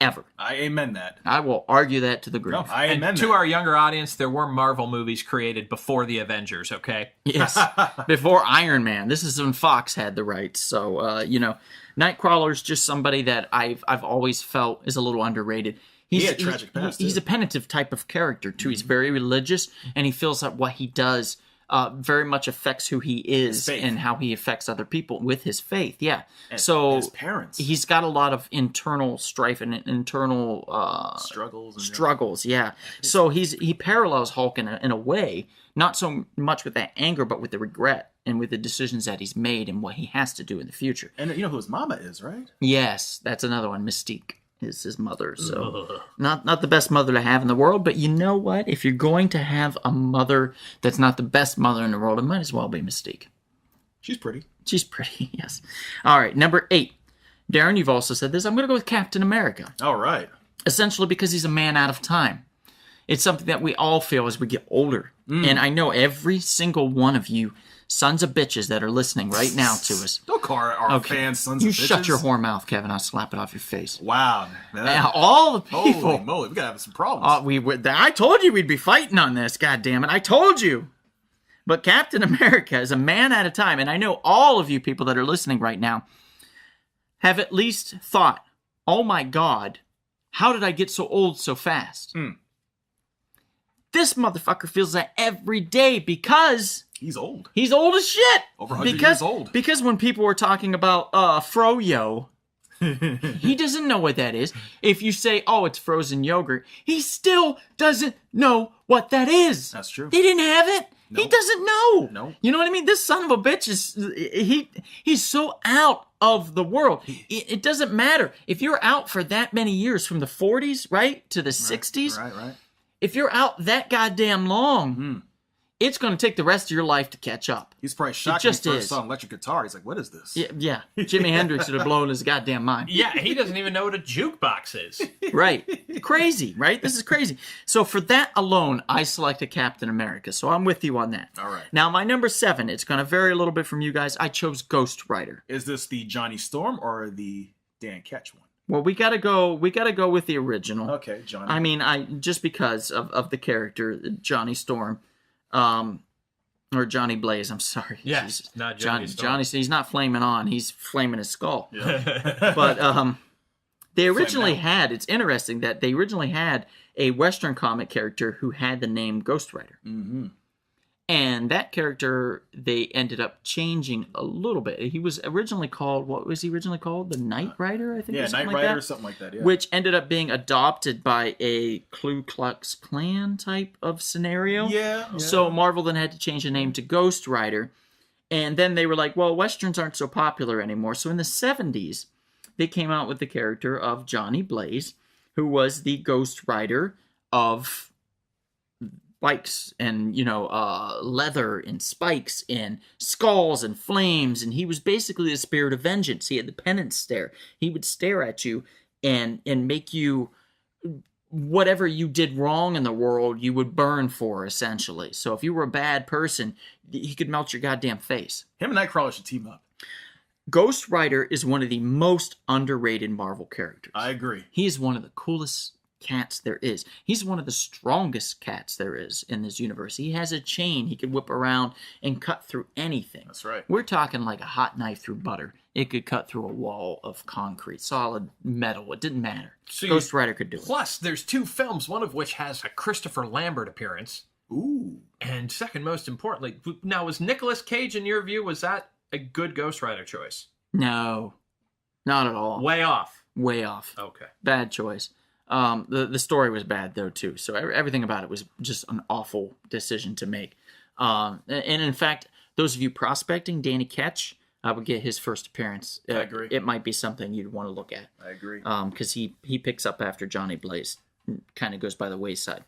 ever. I amen that. I will argue that to the grave. No, I And amen to that. our younger audience, there were Marvel movies created before the Avengers, okay? Yes, before Iron Man. This is when Fox had the rights. So, Nightcrawler's just somebody that I've always felt is a little underrated. He had tragic past, He's too. a penitent type of character, too. He's very religious, and he feels that what he does very much affects who he is His faith. and how he affects other people with his faith. Yeah. And so his parents. he's got a lot of internal strife and internal struggles. And struggles. Yeah. So he parallels Hulk in a way, not so much with that anger, but with the regret and with the decisions that he's made and what he has to do in the future. And you know who his mama is, right? Yes, that's another one. Mystique is his mother. So not the best mother to have in the world, but you know what? If you're going to have a mother that's not the best mother in the world, it might as well be Mystique. She's pretty. She's pretty, yes. All right, number 8. Darren, you've also said this. I'm going to go with Captain America. All right. Essentially because he's a man out of time. It's something that we all feel as we get older. And I know every single one of you sons of bitches that are listening right now to us. Don't call our fans sons You of bitches. shut your whore mouth, Kevin. I'll slap it off your face. Wow. Man, Now, all the holy people. moly, we gotta have some problems. I told you we'd be fighting on this, goddammit. I told you. But Captain America is a man at a time. And I know all of you people that are listening right now have at least thought, oh my God, how did I get so old so fast? This motherfucker feels that every day because He's old. he's old as shit. Over 100 years old. Because when people were talking about Froyo, he doesn't know what that is. If you say, oh, it's frozen yogurt, he still doesn't know what that is. That's true. He didn't have it. He Nope. doesn't know. Nope. You know what I mean? This son of a bitch he's so out of the world. It doesn't matter. If you're out for that many years, from the 40s, right, to the 60s, Right. if you're out that goddamn long, it's going to take the rest of your life to catch up. He's probably shocked when he just first is. saw an electric guitar. He's like, what is this? Yeah. Jimi Hendrix would have blown his goddamn mind. Yeah, he doesn't even know what a jukebox is. Right. Crazy, right? This is crazy. So for that alone, I selected Captain America. So I'm with you on that. All right. Now, my number 7, it's going to vary a little bit from you guys. I chose Ghost Rider. Is this the Johnny Storm or the Dan Ketch one? Well, we got to go with the original. Okay, Johnny. I mean, just because of the character, Johnny Storm. Or Johnny Blaze, I'm sorry. Yes, Jesus. not Johnny Storm. Johnny, he's not flaming on, he's flaming his skull. But they originally had, it's interesting that they originally had a Western comic character who had the name Ghost Rider. Mm-hmm. And that character, they ended up changing a little bit. He was originally called, what was he originally called? The Knight Rider, I think? Yeah, or something Knight like Rider that? or something like that, yeah. Which ended up being adopted by a Ku Klux Klan type of scenario. Yeah. So Marvel then had to change the name to Ghost Rider. And then they were like, well, Westerns aren't so popular anymore. So in the 70s, they came out with the character of Johnny Blaze, who was the Ghost Rider of bikes and, leather and spikes and skulls and flames. And he was basically the spirit of vengeance. He had the penance stare. He would stare at you and make you whatever you did wrong in the world, you would burn for, essentially. So if you were a bad person, he could melt your goddamn face. Him and Nightcrawler should team up. Ghost Rider is one of the most underrated Marvel characters. I agree. He is one of the coolest cats there is. He's one of the strongest cats there is in this universe. He has a chain. He could whip around and cut through anything. That's right. We're talking like a hot knife through butter. It could cut through a wall of concrete, solid metal. It didn't matter. So Ghost Rider could do it. Plus, there's 2 films, one of which has a Christopher Lambert appearance. Ooh. And second most importantly, now was Nicolas Cage, in your view, was that a good Ghost Rider choice? No, not at all. Way off. Way off. Okay. Bad choice. The story was bad though too. So everything about it was just an awful decision to make. And in fact, those of you prospecting Danny Ketch, I would get his first appearance. I agree. It might be something you'd want to look at. I agree. Because he picks up after Johnny Blaze, kind of goes by the wayside.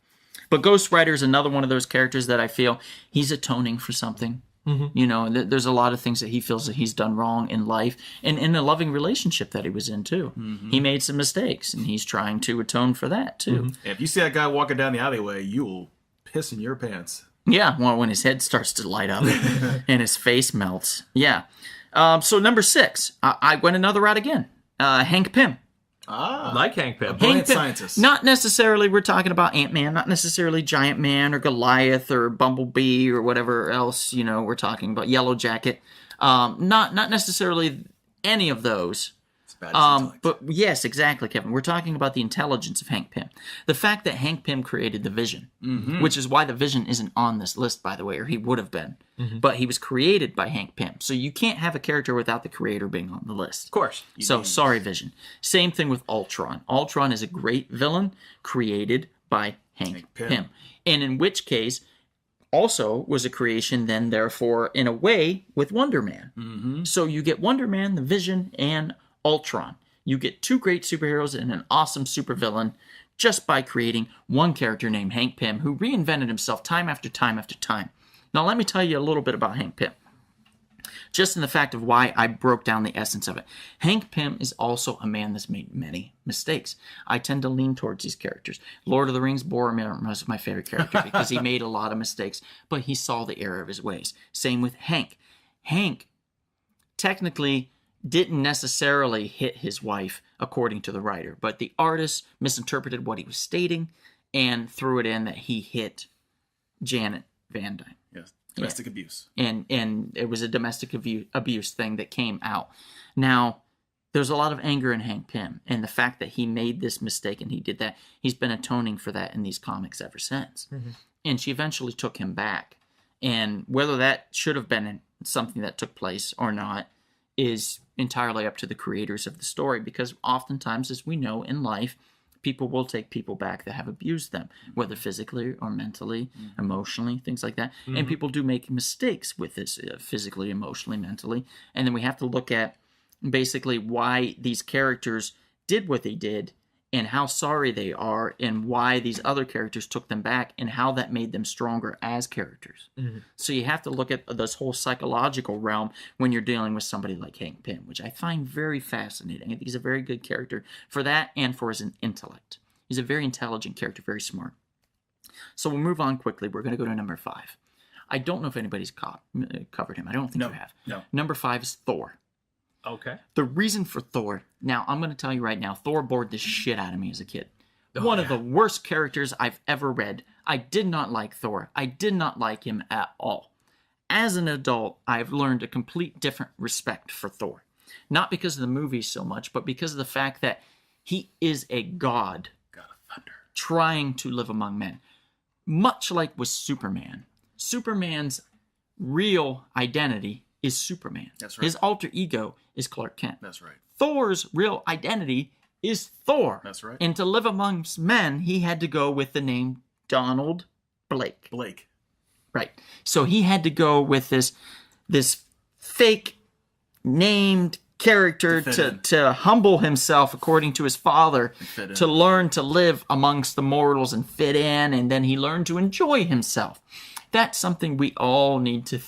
But Ghost Rider is another one of those characters that I feel he's atoning for something. Mm-hmm. You know, there's a lot of things that he feels that he's done wrong in life and in a loving relationship that he was in, too. Mm-hmm. He made some mistakes, and he's trying to atone for that, too. Mm-hmm. If you see that guy walking down the alleyway, you will piss in your pants. Yeah, well, when his head starts to light up and his face melts. Yeah. So number 6, I went another route again. Hank Pym. Ah. Like Hank Pym. Brilliant scientist. Not necessarily, we're talking about Ant-Man, not necessarily Giant Man or Goliath or Bumblebee or whatever else, you know, we're talking about, Yellow Jacket. Not necessarily any of those. It's bad as intellect. But yes, exactly, Kevin. We're talking about the intelligence of Hank Pym. The fact that Hank Pym created the Vision, which is why the Vision isn't on this list, by the way, or he would have been. But he was created by Hank Pym. So you can't have a character without the creator being on the list. Of course. So, sorry, Vision. Same thing with Ultron. Ultron is a great villain created by Hank Pym. And in which case, also was a creation then, therefore, in a way, with Wonder Man. So you get Wonder Man, the Vision, and Ultron. You get 2 great superheroes and an awesome supervillain just by creating one character named Hank Pym who reinvented himself time after time after time. Now, let me tell you a little bit about Hank Pym. Just in the fact of why I broke down the essence of it. Hank Pym is also a man that's made many mistakes. I tend to lean towards these characters. Lord of the Rings, Boromir was my favorite character because he made a lot of mistakes, but he saw the error of his ways. Same with Hank. Hank technically didn't necessarily hit his wife, according to the writer, but the artist misinterpreted what he was stating and threw it in that he hit Janet Van Dyne. Yes. Domestic abuse. And it was a domestic abuse thing that came out. Now, there's a lot of anger in Hank Pym, and the fact that he made this mistake and he did that, he's been atoning for that in these comics ever since. And she eventually took him back. And whether that should have been something that took place or not is entirely up to the creators of the story, because oftentimes, as we know in life, people will take people back that have abused them, whether physically or mentally, emotionally, things like that. And people do make mistakes with this, physically, emotionally, mentally. And then we have to look at basically why these characters did what they did and how sorry they are and why these other characters took them back and how that made them stronger as characters. So you have to look at this whole psychological realm when you're dealing with somebody like Hank Pym, which I find very fascinating. I think he's a very good character for that and for his intellect. He's a very intelligent character, very smart. So we'll move on quickly. We're going to go to number 5. I don't know if anybody's covered him. I don't think you have. No. Number 5 is Thor. Okay. The reason for Thor, now I'm going to tell you right now, Thor bored the shit out of me as a kid. One of the worst characters I've ever read. I did not like Thor. I did not like him at all. As an adult, I've learned a complete different respect for Thor. Not because of the movie so much, but because of the fact that he is a god trying to live among men. Much like with Superman. Superman's real identity is Superman. That's right. His alter ego is Clark Kent. That's right. Thor's real identity is Thor. That's right. And to live amongst men, he had to go with the name Donald Blake. Blake. Right. So he had to go with this fake named character to humble himself according to his father, to learn to live amongst the mortals and fit in, and then he learned to enjoy himself. That's something we all need to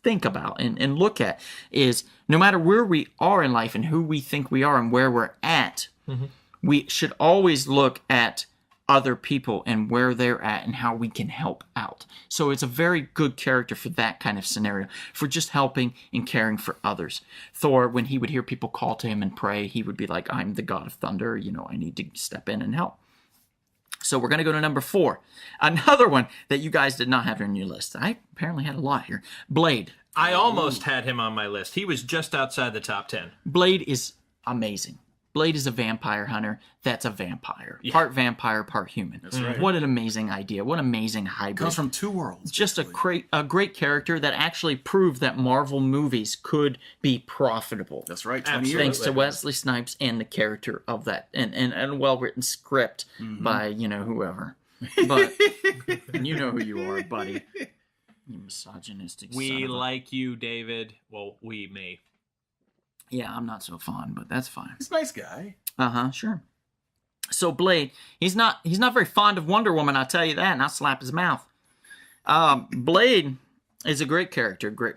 think about and look at, is no matter where we are in life and who we think we are and where we're at, we should always look at other people and where they're at and how we can help out. So it's a very good character for that kind of scenario, for just helping and caring for others. Thor, when he would hear people call to him and pray, he would be like, I'm the god of thunder, I need to step in and help. So we're going to go to number 4. Another one that you guys did not have on your list. I apparently had a lot here. Blade. I almost had him on my list. He was just outside the top 10. Blade is amazing. Blade is a vampire hunter that's a vampire. Yeah. Part vampire, part human. That's right. What an amazing idea. What an amazing hybrid. Comes from two worlds. Just a great character that actually proved that Marvel movies could be profitable. That's right. 20 years. Thanks to Wesley Snipes and the character of that and a well-written script by, whoever. But you know who you are, buddy. You misogynistic son We of a... like you, David. Well, me. Yeah, I'm not so fond, but that's fine. He's a nice guy. Sure. So Blade, he's not very fond of Wonder Woman, I'll tell you that, and I'll slap his mouth. Blade is a great character. Great,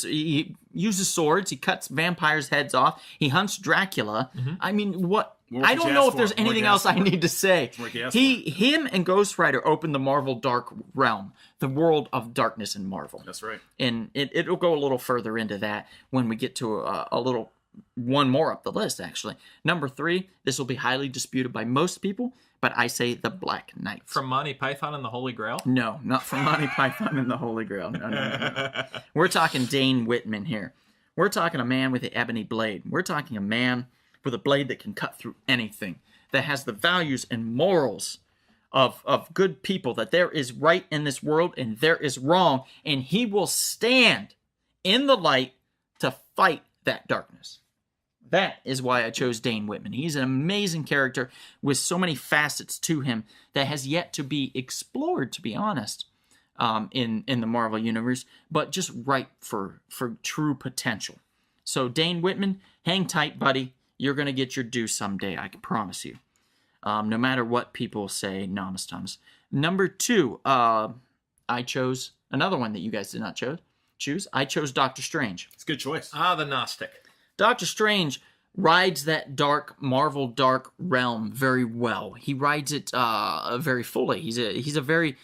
he uses swords, he cuts vampires' heads off, he hunts Dracula. I mean, what? I don't know if there's anything else I need to say. Him and Ghost Rider opened the Marvel Dark Realm, the world of darkness in Marvel. That's right. And it'll go a little further into that when we get to one more up the list, actually. Number 3, this will be highly disputed by most people, but I say the Black Knight. From Monty Python and the Holy Grail? No, not from Monty Python and the Holy Grail. No. We're talking Dane Whitman here. We're talking a man with the ebony blade. We're talking a man with a blade that can cut through anything, that has the values and morals of good people, that there is right in this world and there is wrong, and he will stand in the light to fight that darkness. That is why I chose Dane Whitman. He's an amazing character with so many facets to him that has yet to be explored, to be honest, in the Marvel Universe, but just ripe for true potential. So Dane Whitman, hang tight, buddy. You're going to get your due someday, I can promise you. No matter what people say, Thomas. Number 2, I chose another one that you guys did not choose. I chose Doctor Strange. It's a good choice. The Gnostic. Doctor Strange rides that Marvel dark realm very well. He rides it very fully. He's a very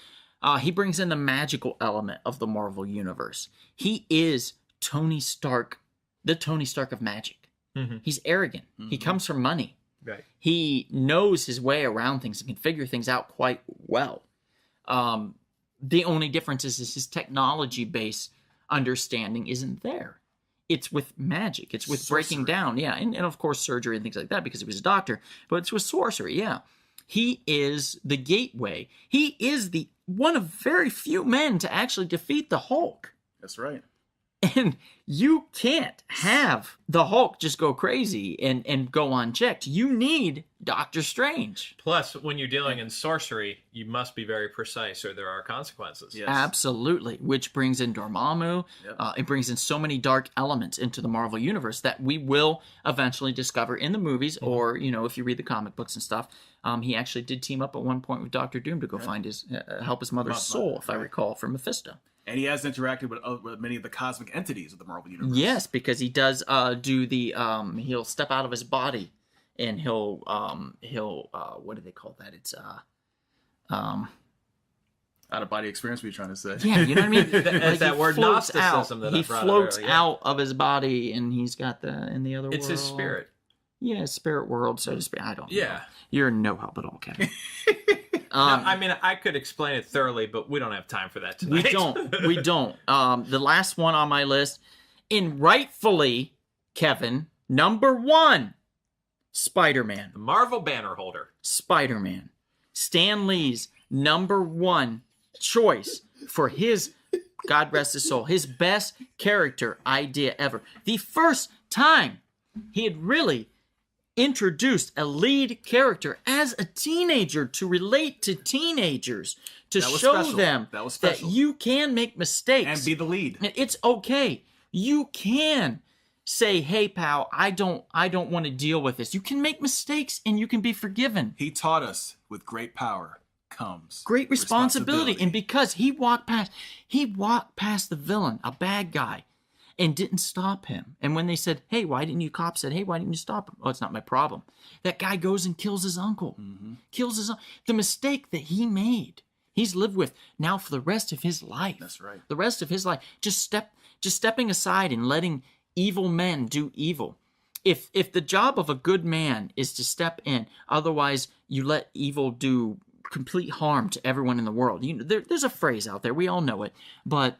he brings in the magical element of the Marvel universe. He is Tony Stark, the Tony Stark of magic. Mm-hmm. He's arrogant. Mm-hmm. He comes from money. Right. He knows his way around things and can figure things out quite well. The only difference is his technology-based understanding isn't there. It's with magic. It's with sorcery. Breaking down. Yeah, and of course surgery and things like that because he was a doctor. But it's with sorcery, yeah. He is the gateway. He is the one of very few men to actually defeat the Hulk. That's right. And you can't have the Hulk just go crazy and go unchecked. You need Doctor Strange. Plus, when you're dealing in sorcery, you must be very precise or there are consequences. Yes. Absolutely. Which brings in Dormammu. Yep. It brings in so many dark elements into the Marvel Universe that we will eventually discover in the movies or, if you read the comic books and stuff. He actually did team up at one point with Doctor Doom to go find his, help his mother's soul, if I recall, from Mephisto. And he has interacted with many of the cosmic entities of the Marvel Universe. Yes, because he does do the he'll step out of his body and he'll what do they call that? It's out of body experience. What are you trying to say? Yeah, you know what I mean. That's that word Gnosticism that he floats out of his body and he's got in the other world. It's his spirit. Yeah, spirit world, so to speak. I don't know. Yeah. You're no help at all, Kevin. I could explain it thoroughly, but we don't have time for that tonight. We don't. The last one on my list, and rightfully, Kevin, number 1, Spider-Man. The Marvel banner holder. Spider-Man. Stan Lee's number 1 choice for his, God rest his soul, his best character idea ever. The first time he had really introduced a lead character as a teenager to relate to teenagers, to show them that you can make mistakes and be the lead. It's okay. You can say, "Hey, pal, I don't want to deal with this." You can make mistakes and you can be forgiven. He taught us with great power comes great responsibility. And because he walked past the villain, a bad guy, and didn't stop him. And when they said, hey, why didn't you, cops said, hey, why didn't you stop him? Oh, it's not my problem. That guy goes and kills his uncle. Kills his uncle. The mistake that he made, he's lived with now for the rest of his life. That's right. The rest of his life. Just stepping aside and letting evil men do evil. If the job of a good man is to step in, otherwise you let evil do complete harm to everyone in the world. There's a phrase out there, we all know it, but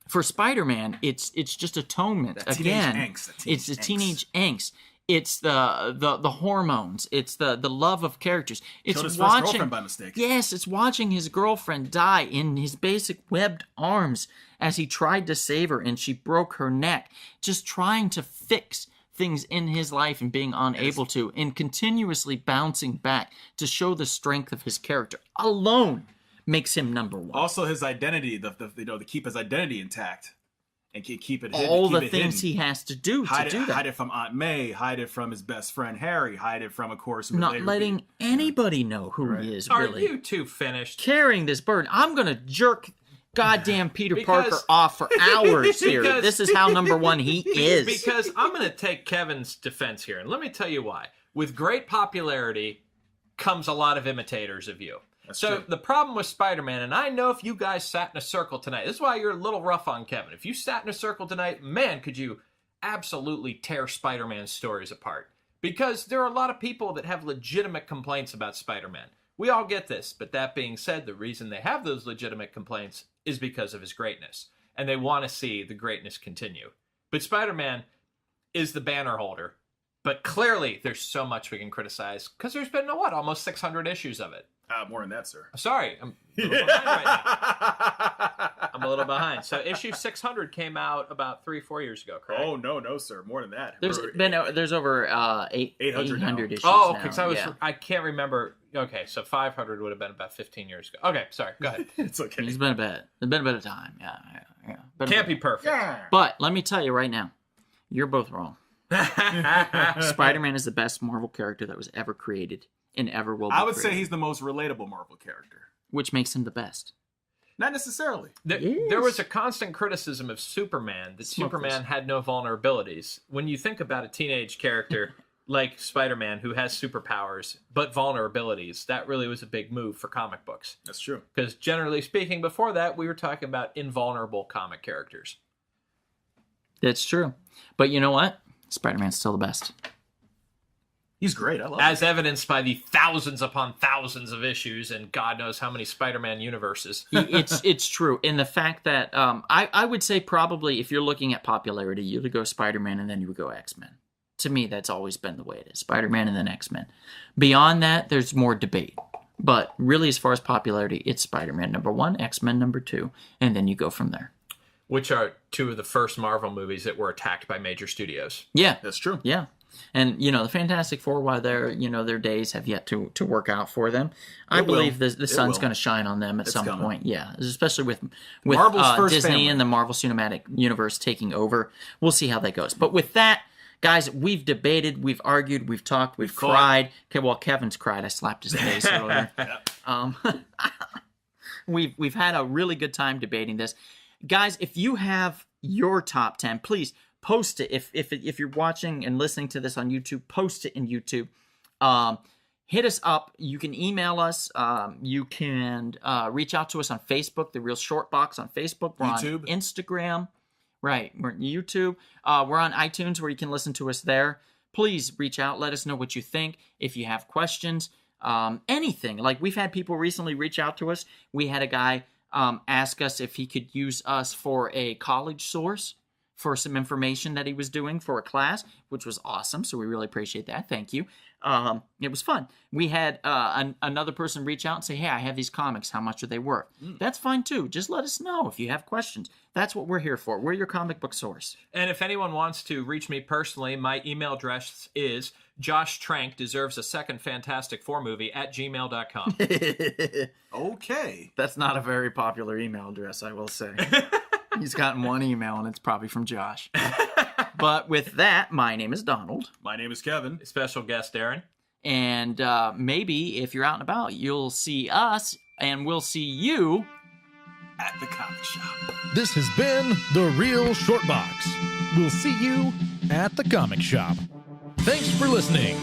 for Spider-Man, it's just atonement. That Again, teenage angst, it's the teenage angst. It's the hormones. It's the love of characters. It's Killed his first watching girlfriend by mistake. Yes, it's watching his girlfriend die in his basic webbed arms as he tried to save her and she broke her neck. Just trying to fix things in his life and being unable to, and continuously bouncing back to show the strength of his character alone makes him number one. Also, his identity, to keep his identity intact and keep it hidden. All keep the it things hidden. he has to do hide to do that. Hide it from Aunt May, hide it from his best friend Harry, hide it from, of course, who would Not later letting be- anybody know who he is, Are really. you two finished? Carrying this burden. I'm going to jerk goddamn Peter Because- Parker off for hours here. Because- This is how number one he is. Because I'm going to take Kevin's defense here, and let me tell you why. With great popularity comes a lot of imitators of you. So true. the problem with Spider-Man, and I know if you guys sat in a circle tonight, this is why you're a little rough on Kevin. If you sat in a circle tonight, man, could you absolutely tear Spider-Man's stories apart. Because there are a lot of people that have legitimate complaints about Spider-Man. We all get this, but that being said, the reason they have those legitimate complaints is because of his greatness. And they want to see the greatness continue. But Spider-Man is the banner holder. But clearly, there's so much we can criticize. Because there's been, almost 600 issues of it. More than that, sir. Sorry, I'm a little behind right now. I'm a little behind. So issue 600 came out about 3-4 years ago, correct? Oh, no, sir. More than that. There's over 800 now. 800 issues Oh, now. because I can't remember. Okay, so 500 would have been about 15 years ago. Okay, sorry. Go ahead. It's okay. It's been a bit of time. Yeah. Been a Can't bit. be perfect. But let me tell you right now, you're both wrong. Spider-Man is the best Marvel character that was ever created and ever will be I would say created, he's the most relatable Marvel character. which makes him the best. Not necessarily. There was a constant criticism of Superman that Smoke Superman this. had no vulnerabilities. When you think about a teenage character like Spider-Man who has superpowers but vulnerabilities, that really was a big move for comic books. That's true. Because generally speaking, before that, we were talking about invulnerable comic characters. That's true. But you know what? Spider-Man's still the best. He's great. I love As evidenced by the thousands upon thousands of issues and God knows how many Spider-Man universes. It's true. And the fact that I would say probably if you're looking at popularity, you would go Spider-Man and then you would go X-Men. To me, that's always been the way it is. Spider-Man and then X-Men. Beyond that, there's more debate. But really, as far as popularity, it's Spider-Man number 1, X-Men number 2, and then you go from there. Which are two of the first Marvel movies that were attacked by major studios. Yeah. That's true. Yeah. And, the Fantastic Four, while their days have yet to work out for them, I believe the sun's will. going to shine on them at some coming. point. Yeah. Especially with Marvel's first Disney family. and the Marvel Cinematic Universe taking over. We'll see how that goes. But with that, guys, we've debated, we've argued, we've talked, we've fought. cried. Okay, well, Kevin's cried. I slapped his face earlier. We've had a really good time debating this. Guys, if you have your top 10, please post it. If you're watching and listening to this on YouTube, post it in YouTube. Hit us up. You can email us. You can reach out to us on Facebook, The Real Short Box on Facebook. We're YouTube. on Instagram. Right. We're on YouTube. We're on iTunes where you can listen to us there. Please reach out. Let us know what you think. If you have questions, anything. Like we've had people recently reach out to us. We had a guy ask us if he could use us for a college source for some information that he was doing for a class, which was awesome. So we really appreciate that. Thank you. It was fun. We had another person reach out and say, hey, I have these comics. How much are they worth? That's fine too. Just let us know if you have questions. That's what we're here for. We're your comic book source. And if anyone wants to reach me personally, my email address is Josh Trank deserves a second Fantastic Four movie at gmail.com. Okay. That's not a very popular email address, I will say. He's gotten one email, and it's probably from Josh. But with that, my name is Donald. My name is Kevin. Special guest, Aaron. And maybe if you're out and about, you'll see us, and we'll see you at the comic shop. This has been The Real Short Box. We'll see you at the comic shop. Thanks for listening.